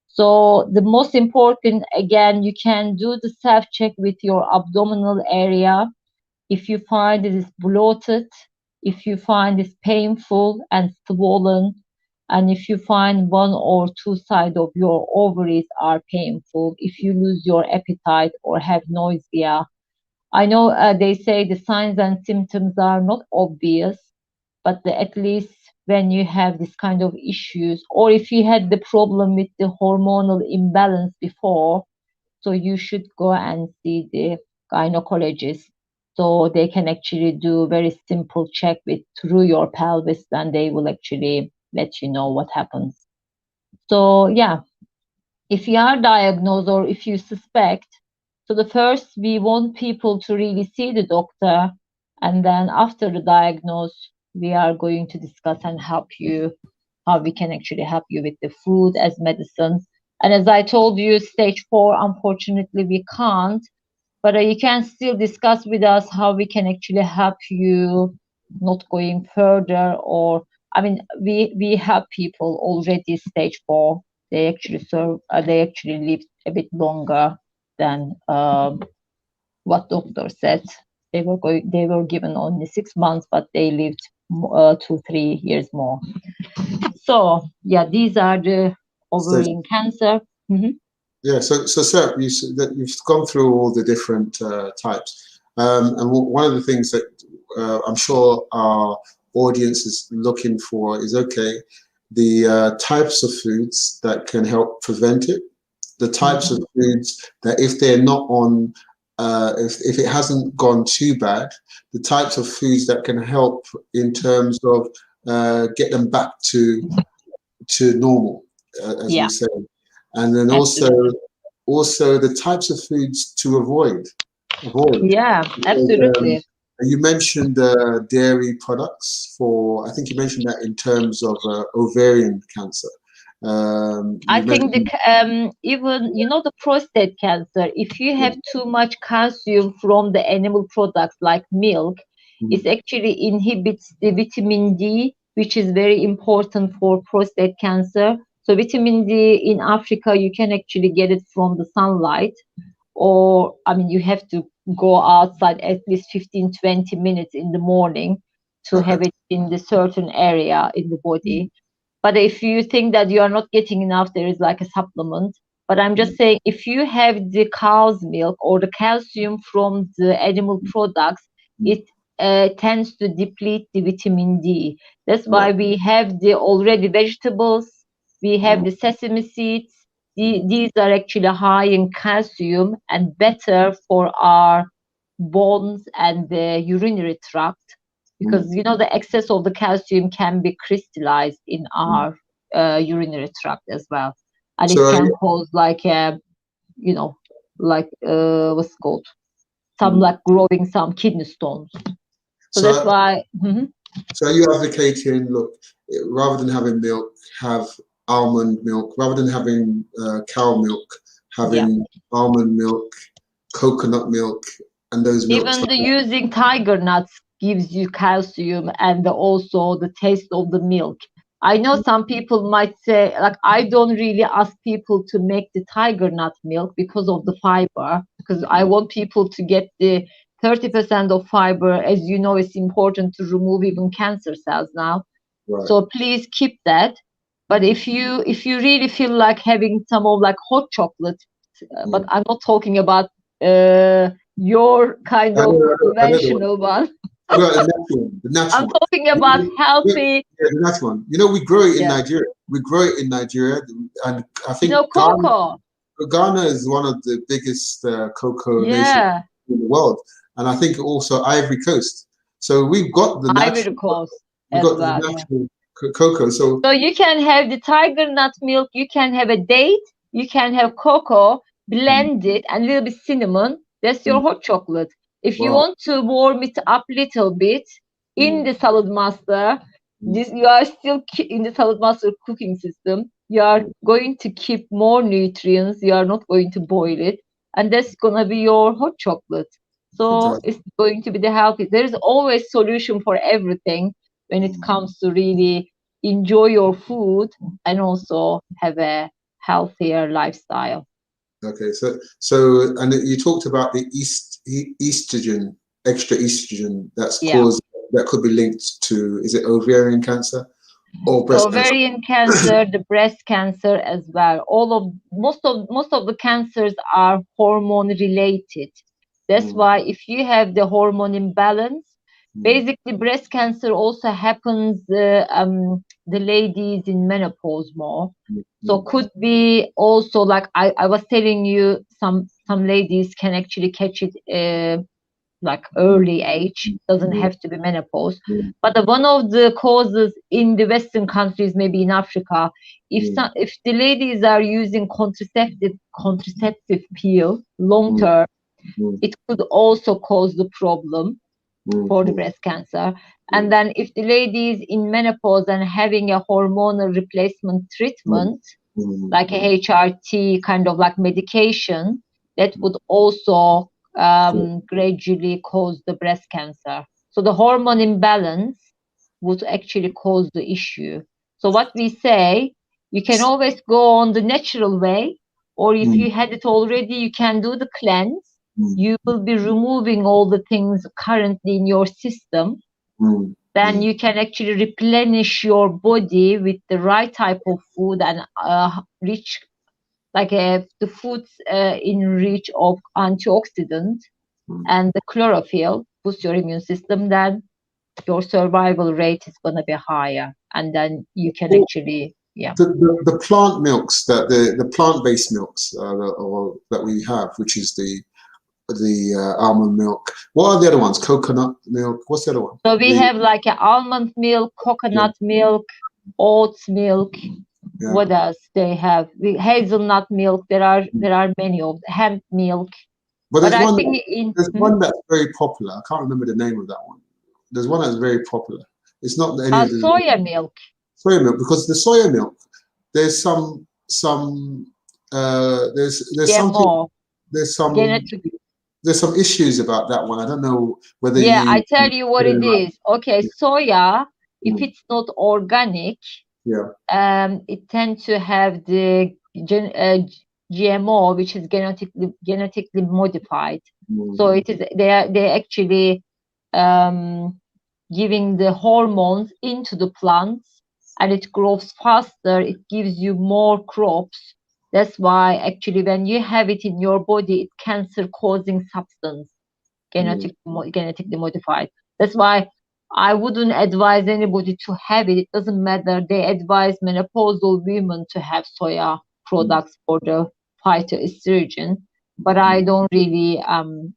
So the most important, again, you can do the self-check with your abdominal area. If you find it is bloated, if you find it's painful and swollen, and if you find one or two sides of your ovaries are painful, if you lose your appetite or have nausea. I know they say the signs and symptoms are not obvious, but at least when you have this kind of issues, or if you had the problem with the hormonal imbalance before, so you should go and see the gynecologist, so they can actually do very simple check with through your pelvis, and they will actually let you know what happens. So yeah, if you are diagnosed or if you suspect, so the first, we want people to really see the doctor, and then after the diagnosis, we are going to discuss and help you how we can actually help you with the food as medicines. And as I told you, stage 4, unfortunately, we can't, but you can still discuss with us how we can actually help you not going further. Or, I mean, we have people already stage 4. They actually they actually live a bit longer than what doctor said. They were given only 6 months, but they lived 2-3 years more. So yeah, these are the ovarian cancer. Mm-hmm. Yeah, so Sarah, you've gone through all the different types, and one of the things that I'm sure our audience is looking for is, okay, the types of foods that can help prevent it, the types of foods that if they're not on, if it hasn't gone too bad, the types of foods that can help in terms of get them back to normal, as we say. And then also the types of foods to avoid. Yeah, absolutely. You mentioned dairy products for, I think you mentioned that in terms of ovarian cancer. I think even, you know, the prostate cancer, if you have too much calcium from the animal products like milk, it actually inhibits the vitamin D, which is very important for prostate cancer. So vitamin D in Africa, you can actually get it from the sunlight, or, I mean, you have to go outside at least 15-20 minutes in the morning to have it in the certain area in the body. But if you think that you are not getting enough, there is like a supplement. But I'm just saying, if you have the cow's milk or the calcium from the animal products, it tends to deplete the vitamin D. That's why we have the already vegetables, we have the sesame seeds. These are actually high in calcium and better for our bones and the urinary tract, because you know the excess of the calcium can be crystallized in our urinary tract as well, and it can cause like you know, like what's it called, some like growing some kidney stones. So that's why. So are you advocating, look, rather than having milk, have almond milk, rather than having cow milk, Yeah. having almond milk, coconut milk, and those milks. Even the using tiger nuts gives you calcium and also the taste of the milk. I know some people might say, like, I don't really ask people to make the tiger nut milk because of the fiber, because I want people to get the 30% of fiber. As you know, it's important to remove even cancer cells now. Right. So please keep that. But if you really feel like having some of like hot chocolate, but I'm not talking about your kind I of know, I know the one. conventional one. Well, the natural one. The natural I'm one. talking about healthy, Yeah, the natural one. You know, we grow it in yeah. Nigeria. We grow it in Nigeria, and I You think know, cocoa. Ghana is one of the biggest cocoa nations Yeah, in the world, and I think also Ivory Coast. So we've got the Ivory natural, Coast we've as got the well. Yeah. natural cocoa. So So you can have the tiger nut milk. You can have a date. You can have cocoa, blend it, and a little bit cinnamon. That's your hot chocolate. If you wow, want to warm it up a little bit in the salad master, this you are still in the salad master cooking system. You are going to keep more nutrients. You are not going to boil it, and that's gonna be your hot chocolate. So fantastic. it's going to be the healthy. There is always solution for everything when it comes to really enjoy your food and also have a healthier lifestyle. Okay, so and you talked about the estrogen, extra estrogen that's Yeah. caused that could be linked to, is it ovarian cancer or So breast cancer? ovarian cancer, the breast cancer as well. Most of the cancers are hormone related. That's why if you have the hormone imbalance, basically breast cancer also happens the ladies in menopause more. So could be also like I was telling you, some ladies can actually catch it like early age, doesn't have to be menopause. But one of the causes in the Western countries, maybe in Africa, if the ladies are using contraceptive pill long term, it could also cause the problem for the breast cancer. And then if the lady is in menopause and having a hormonal replacement treatment, like a HRT kind of like medication, that would also gradually cause the breast cancer. So the hormone imbalance would actually cause the issue. So what we say, you can always go on the natural way, or if you had it already, you can do the cleanse. You will be removing all the things currently in your system. Then you can actually replenish your body with the right type of food and reach like the foods in reach of antioxidant and the chlorophyll boost your immune system. Then your survival rate is going to be higher, and then you can actually The plant milks, the plant-based milks that we have, which is the almond milk. What are the other ones? Coconut milk. What's the other one? So we have like a almond milk, coconut milk, oats milk. Yeah. What else they have? The hazelnut milk. There are many of hemp milk. But there's I one. think There's one that's very popular. I can't remember the name of that one. There's one that's very popular. It's not any of the soya milk. soya milk, because the soya milk, there's there's something, GMO, there's some genetic. there's some issues about that one. I don't know whether Yeah, I you tell you what it is. Okay, soya, if Mm. it's not organic, Yeah. it tends to have the GMO, which is genetically modified. So it is they actually giving the hormones into the plants, and it grows faster. It gives you more crops. That's why actually when you have it in your body, it's cancer-causing substance, genetically modified. That's why I wouldn't advise anybody to have it. It doesn't matter. They advise menopausal women to have soya products for the phytoestrogen, but I don't really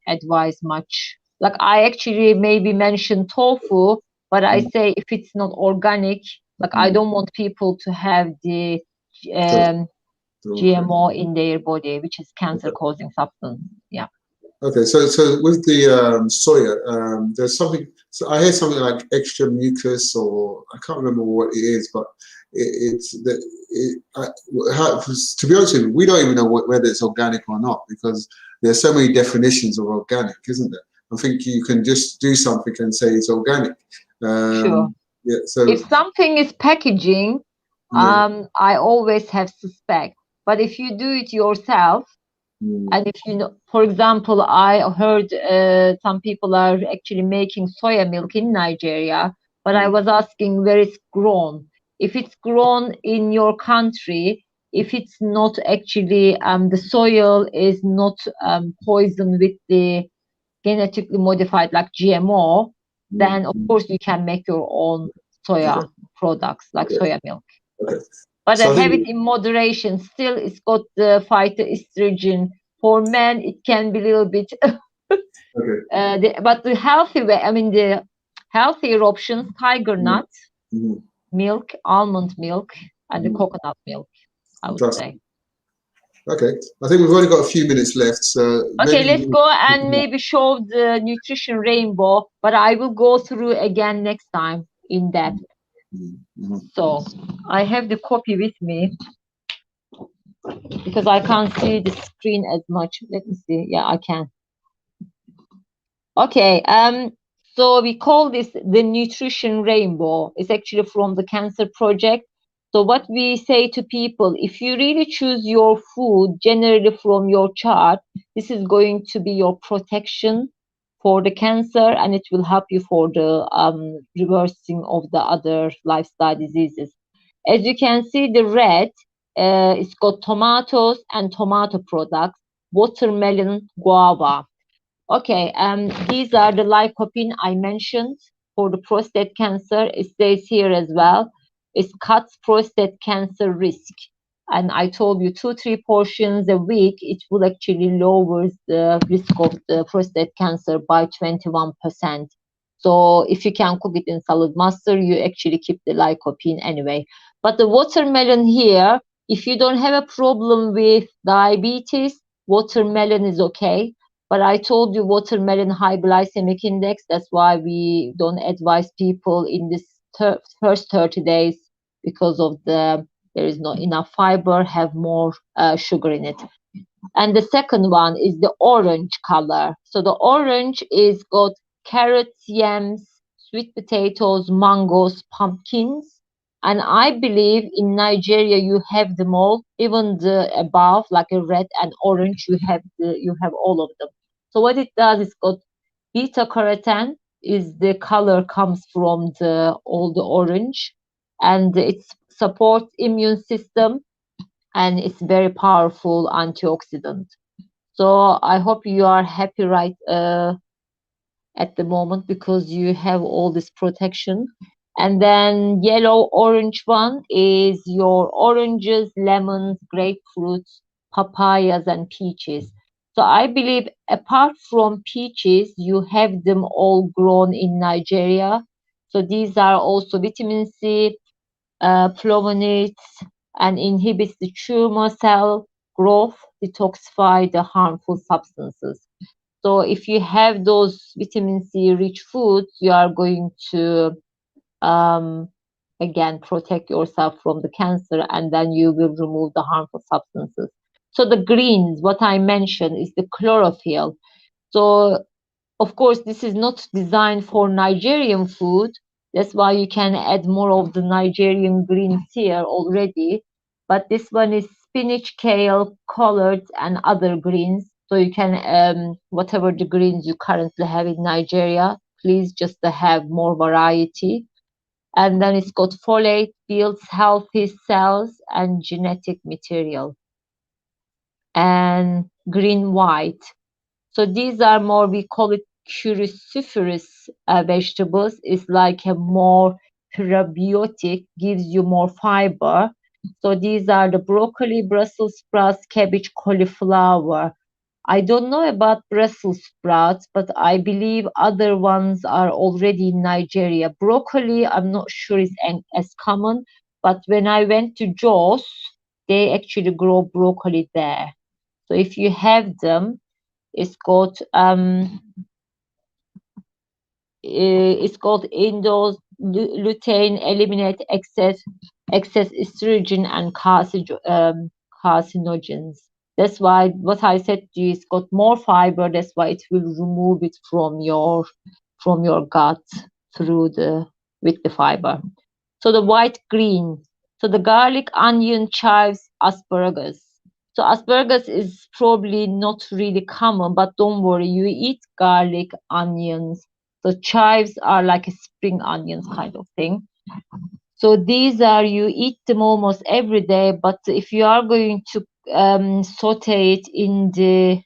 advise much. Like I actually maybe mention tofu, but I say if it's not organic, like I don't want people to have the um, GMO in their body, which is cancer-causing substance. Yeah. Okay, so with the soya, there's something. So I hear something like extra mucus, or I can't remember what it is, but it's the to be honest with you, we don't even know whether it's organic or not, because there's so many definitions of organic, isn't there? I think you can just do something and say it's organic. Sure. Yeah. So If something is packaging, yeah. I always have suspect. But if you do it yourself, Mm, and if you know, for example, I heard some people are actually making soya milk in Nigeria, but I mm, was asking where it's grown. If it's grown in your country, if it's not actually the soil is not poisoned with the genetically modified like GMO, then of mm. course you can make your own Okay. soya products like Okay. soya milk. Okay. But So I have think it in moderation. Still, it's got the phytoestrogen. For men, it can be a little bit. okay. But the healthy way, I mean, the healthier options: tiger Mm, nut mm, milk, almond milk, and the mm. coconut milk, I would Fantastic. say. Okay. I think we've only got a few minutes left, so Okay, maybe let's go and maybe show the nutrition rainbow, but I will go through again next time in depth. mm, mm. So I have the copy with me because I can't see the screen as much. Let me see. Yeah, I can. Okay, so we call this the nutrition rainbow. It's actually from the cancer project. So what we say to people, if you really choose your food generally from your chart, this is going to be your protection for the cancer, and it will help you for the reversing of the other lifestyle diseases. As you can see, the red, it's got tomatoes and tomato products, watermelon, guava. Okay, these are the lycopene I mentioned for the prostate cancer. It stays here as well. It cuts prostate cancer risk. And I told you 2-3 portions a week, it will actually lower the risk of the prostate cancer by 21%. So if you can cook it in salad master, you actually keep the lycopene anyway. But the watermelon here, if you don't have a problem with diabetes, watermelon is okay, but I told you watermelon high glycemic index. That's why we don't advise people in this first 30 days because of there is not enough fiber, have more sugar in it. And the second one is the orange color. So the orange is got carrots, yams, sweet potatoes, mangoes, pumpkins. And I believe in Nigeria you have them all, even the above, like a red and orange, you have all of them. So what it does is got beta carotene is the color comes from the all the orange, and it supports immune system, and it's very powerful antioxidant. So I hope you are happy right at the moment because you have all this protection. And then yellow orange one is your oranges, lemons, grapefruits, papayas, and peaches. So I believe apart from peaches, you have them all grown in Nigeria. So these are also vitamin C, flavonoids, and inhibits the tumor cell growth, detoxify the harmful substances. So if you have those vitamin C rich foods, you are going to um, again protect yourself from the cancer, and then you will remove the harmful substances. So the greens, what I mentioned, is the chlorophyll. So of course, this is not designed for Nigerian food. That's why you can add more of the Nigerian greens here already. But this one is spinach, kale, collards, and other greens. So you can, whatever the greens you currently have in Nigeria, please just have more variety. And then it's got folate, builds healthy cells and genetic material. And green white. So these are more, we call it cruciferous vegetables. It's like a more probiotic, gives you more fiber. So these are the broccoli, Brussels sprouts, cabbage, cauliflower. I don't know about Brussels sprouts, but I believe other ones are already in Nigeria. Broccoli, I'm not sure is as common, but when I went to Jos, they actually grow broccoli there. So if you have them, it's called it's called indole lutein eliminate excess excess estrogen and carcinogens. That's why what I said to you, it's got more fiber. That's why it will remove it from your gut through the with the fiber. So the white green. So the garlic, onion, chives, asparagus. So asparagus is probably not really common, but don't worry, you eat garlic, onions. So chives are like a spring onions kind of thing. So these are, you eat them almost every day, but if you are going to saute it in the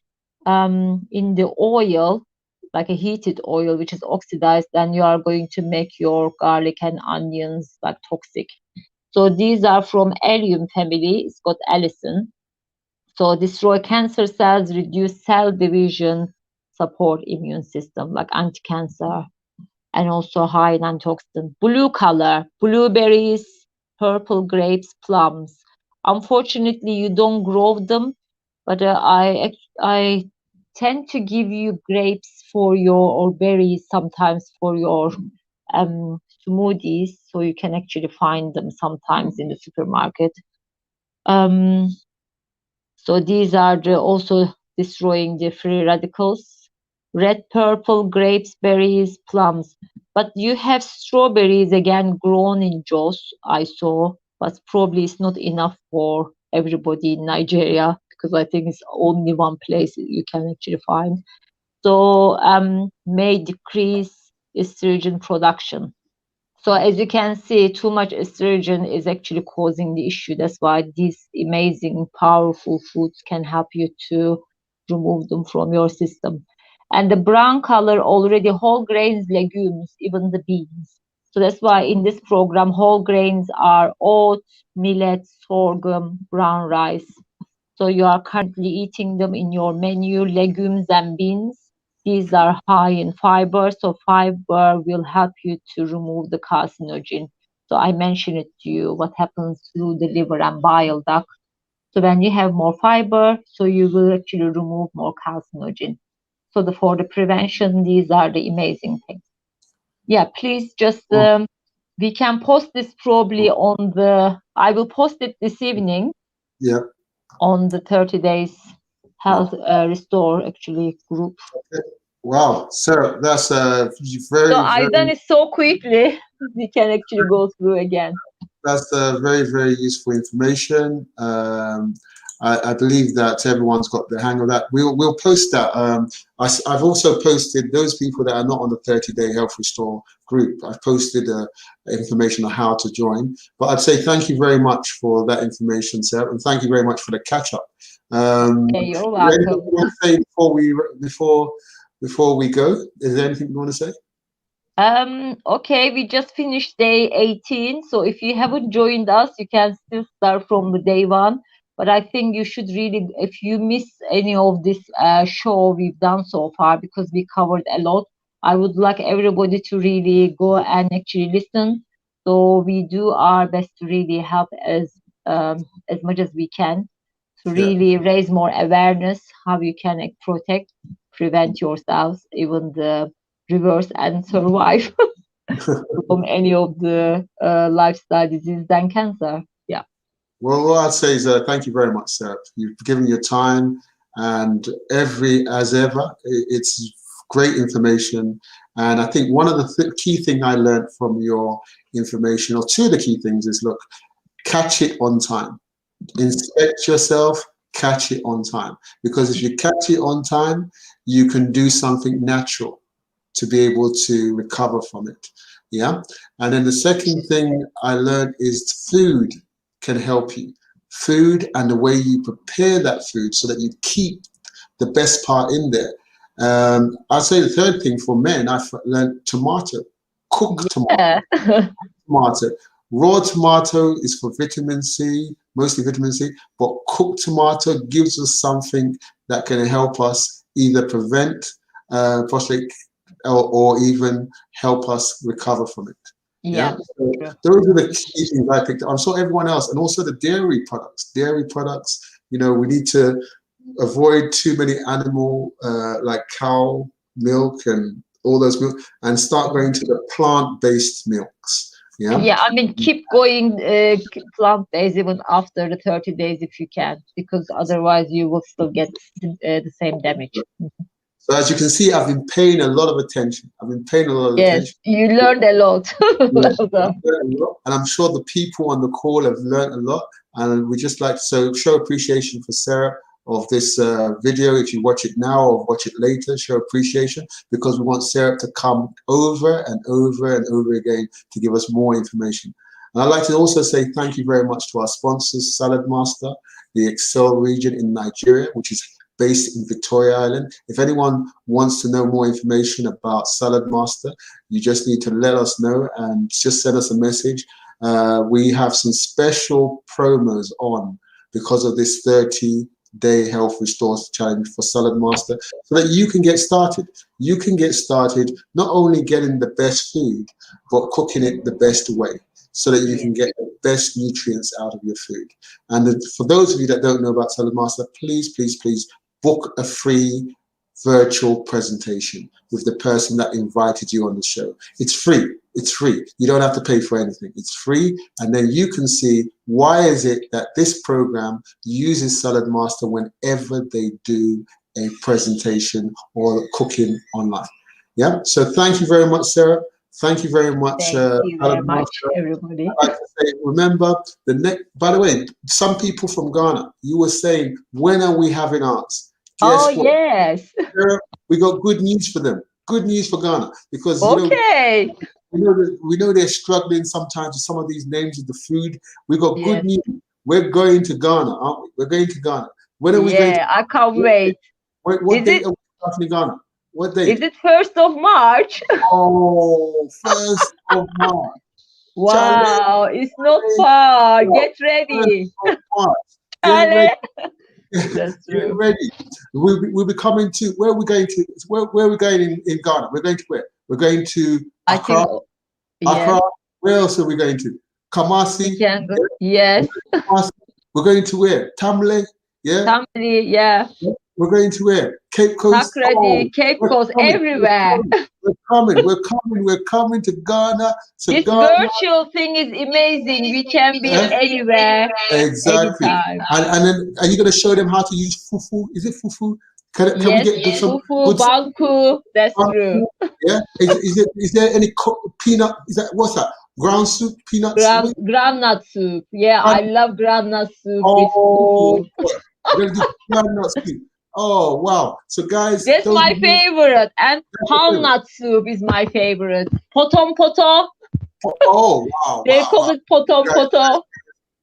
oil, like a heated oil which is oxidized, then you are going to make your garlic and onions like toxic. So these are from allium family. It's got allicin. So destroy cancer cells, reduce cell division, support immune system like anti-cancer, and also high in antioxidant. Blue color, blueberries, purple grapes, plums. Unfortunately, you don't grow them, but I tend to give you grapes for your, or berries sometimes for your smoothies, so you can actually find them sometimes in the supermarket. Um, so these are also destroying the free radicals. Red, purple, grapes, berries, plums. But you have strawberries again grown in Jos, I saw, but probably it's not enough for everybody in Nigeria because I think it's only one place you can actually find. So may decrease estrogen production. So as you can see, too much estrogen is actually causing the issue. That's why these amazing, powerful foods can help you to remove them from your system. And the brown color already whole grains, legumes, even the beans. So that's why in this program, whole grains are oats, millet, sorghum, brown rice. So you are currently eating them in your menu, legumes and beans. These are high in fiber, so fiber will help you to remove the carcinogen. So I mentioned it to you, what happens through the liver and bile duct. So when you have more fiber, so you will actually remove more carcinogen. So for the prevention, these are the amazing things. Yeah, please just, we can post this probably on I will post it this evening. Yeah. On the 30 days health restore actually group. Okay. Wow, so that's So very, I done very, it so quickly. We can actually go through again. that's very, very useful information. I believe that everyone's got the hang of that. We'll post that. I've also posted those people that are not on the 30-day Health Restore group. I've posted information on how to join. But I'd say thank you very much for that information, Sarah, and thank you very much for the catch up. Yeah, you're Is there anything welcome. you want to say before we go? Is there anything you want to say? Okay, we just finished day 18. So if you haven't joined us, you can still start from the day one. But I think you should really, if you miss any of this show we've done so far, because we covered a lot, I would like everybody to really go and actually listen. So we do our best to really help as much as we can to Yeah. really raise more awareness how you can protect, prevent yourselves, even the reverse and survive from any of the lifestyle diseases and cancer. Yeah. Well, what I'd say is thank you very much, Sarah. You've given your time, and as ever, it's great information. And I think one of the key thing I learned from your information, or two of the key things, is look, catch it on time. Inspect yourself, catch it on time. Because if you catch it on time, you can do something natural to be able to recover from it. Yeah. And then the second thing I learned is food can help you. Food and the way you prepare that food so that you keep the best part in there. I'd say the third thing for men, I've learned tomato, cooked tomato. Yeah. Tomato. Raw tomato is for vitamin C, mostly vitamin C, but cooked tomato gives us something that can help us either prevent prostate or even help us recover from it. Yeah. Yeah. So True. those are the key things I picked up. I'm sure everyone else, and also the dairy products. Dairy products, we need to avoid too many animal, like cow milk and all those milk, and start going to the plant-based milks. Yeah. Yeah, I mean, keep going plant-based even after the 30 days if you can, because otherwise you will still get the same damage. So as you can see, I've been paying a lot of attention. I've been paying a lot of Yes, attention. you learned a lot. Yeah, Well done. I've learned a lot, and I'm sure the people on the call have learned a lot. And we just like to show appreciation for Sarah of this video. If you watch it now or watch it later, show appreciation, because we want Sarah to come over and over and over again to give us more information. And I'd like to also say thank you very much to our sponsors, Salad Master, the Excel region in Nigeria, which is based in Victoria Island. If anyone wants to know more information about Salad Master, you just need to let us know and just send us a message. We have some special promos on because of this 30-day health restore challenge for Salad Master, so that you can get started. You can get started not only getting the best food, but cooking it the best way, so that you can get the best nutrients out of your food. And for those of you that don't know about Salad Master, please, please, please book a free virtual presentation with the person that invited you on the show. It's free. It's free. You don't have to pay for anything. It's free. And then you can see why is it that this program uses Salad Master whenever they do a presentation or cooking online. Yeah. So thank you very much, Sarah. Thank you very much, Thank you very Salad much, Master. everybody. I'd like to say, remember the next. By the way, some people from Ghana, you were saying, when are we having ours? Oh, Guess what? yes. Sarah, we got good news for them. Good news for Ghana, because Okay. we know they're struggling sometimes with some of these names of the food. We got good Yes. news. We're going to Ghana, aren't we? We're going to Ghana. When are we going to? Yeah, I can't wait. What Is date it are we starting in Ghana? What is date? it 1st of March? Oh, 1st of March. Charlie, Wow, it's not far. Get ready. 1st of March. Get ready. Charlie. That's Get true. ready. We'll be coming to, where are we going to? Where are we going in Ghana? We're going to where? We're going to I Accra. think, yes, Accra. Where else are we going to? Kamasi. we can go. Yes, Kumasi. We're going to where? Tamale. Yeah. family, yeah. We're going to where? Cape Coast. Oh, Takrady, Cape we're Coast, coming. everywhere. We're coming. We're coming. We're coming to Ghana. So This Ghana. virtual thing is amazing. We can be anywhere, Exactly. anytime. And then are you going to show them how to use fufu? Is it fufu? Can we Yes, get some fufu, good banku. That's true. Yeah. Is there any peanut? Is that, what's that? Ground soup, peanuts? Groundnut soup. Yeah, I love groundnut soup with Oh, fufu. we're gonna do groundnut soup. Oh wow! So guys, That's those my of you, favorite. And that's your palm favorite. nut soup is my favorite. Potom poto. Oh wow! They Wow! call Wow! it potom Guys, poto.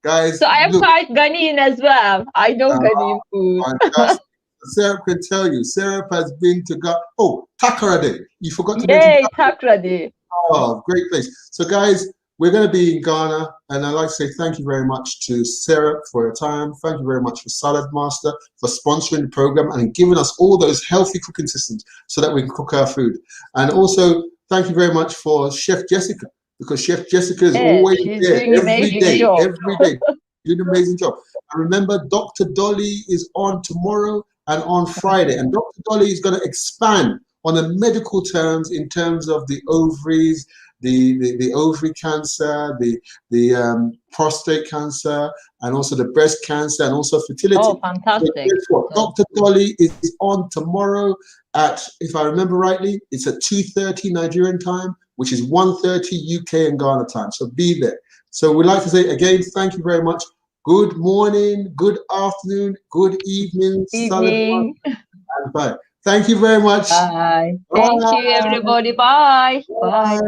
guys, So I am look, quite Ghanaian as well. I know Ghanaian food. fantastic. Sarah can tell you. Sarah has been to Ghana. Oh, Takoradi. You forgot to mention. Yay, takradi. Oh, great place. So, guys, we're going to be in Ghana, and I'd like to say thank you very much to Sarah for her time. Thank you very much for Salad Master for sponsoring the program and giving us all those healthy cooking systems so that we can cook our food. And also, thank you very much for Chef Jessica, because Chef Jessica is Yes, always she's there doing amazing job. every day, doing an amazing job. And remember, Dr. Dolly is on tomorrow and on Friday, and Dr. Dolly is going to expand on the medical terms in terms of the ovaries, the ovary cancer, the prostate cancer, and also the breast cancer, and also fertility. Oh, So fantastic. guess what? Dr. Dolly is on tomorrow at, if I remember rightly, it's at 2:30 Nigerian time, which is 1:30 UK and Ghana time. So be there. So we'd like to say again, thank you very much. Good morning, good afternoon, good evening, Evening. and bye. Thank you very much. Bye. Thank you, everybody. Bye. Bye.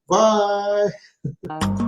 Bye. Bye. Bye.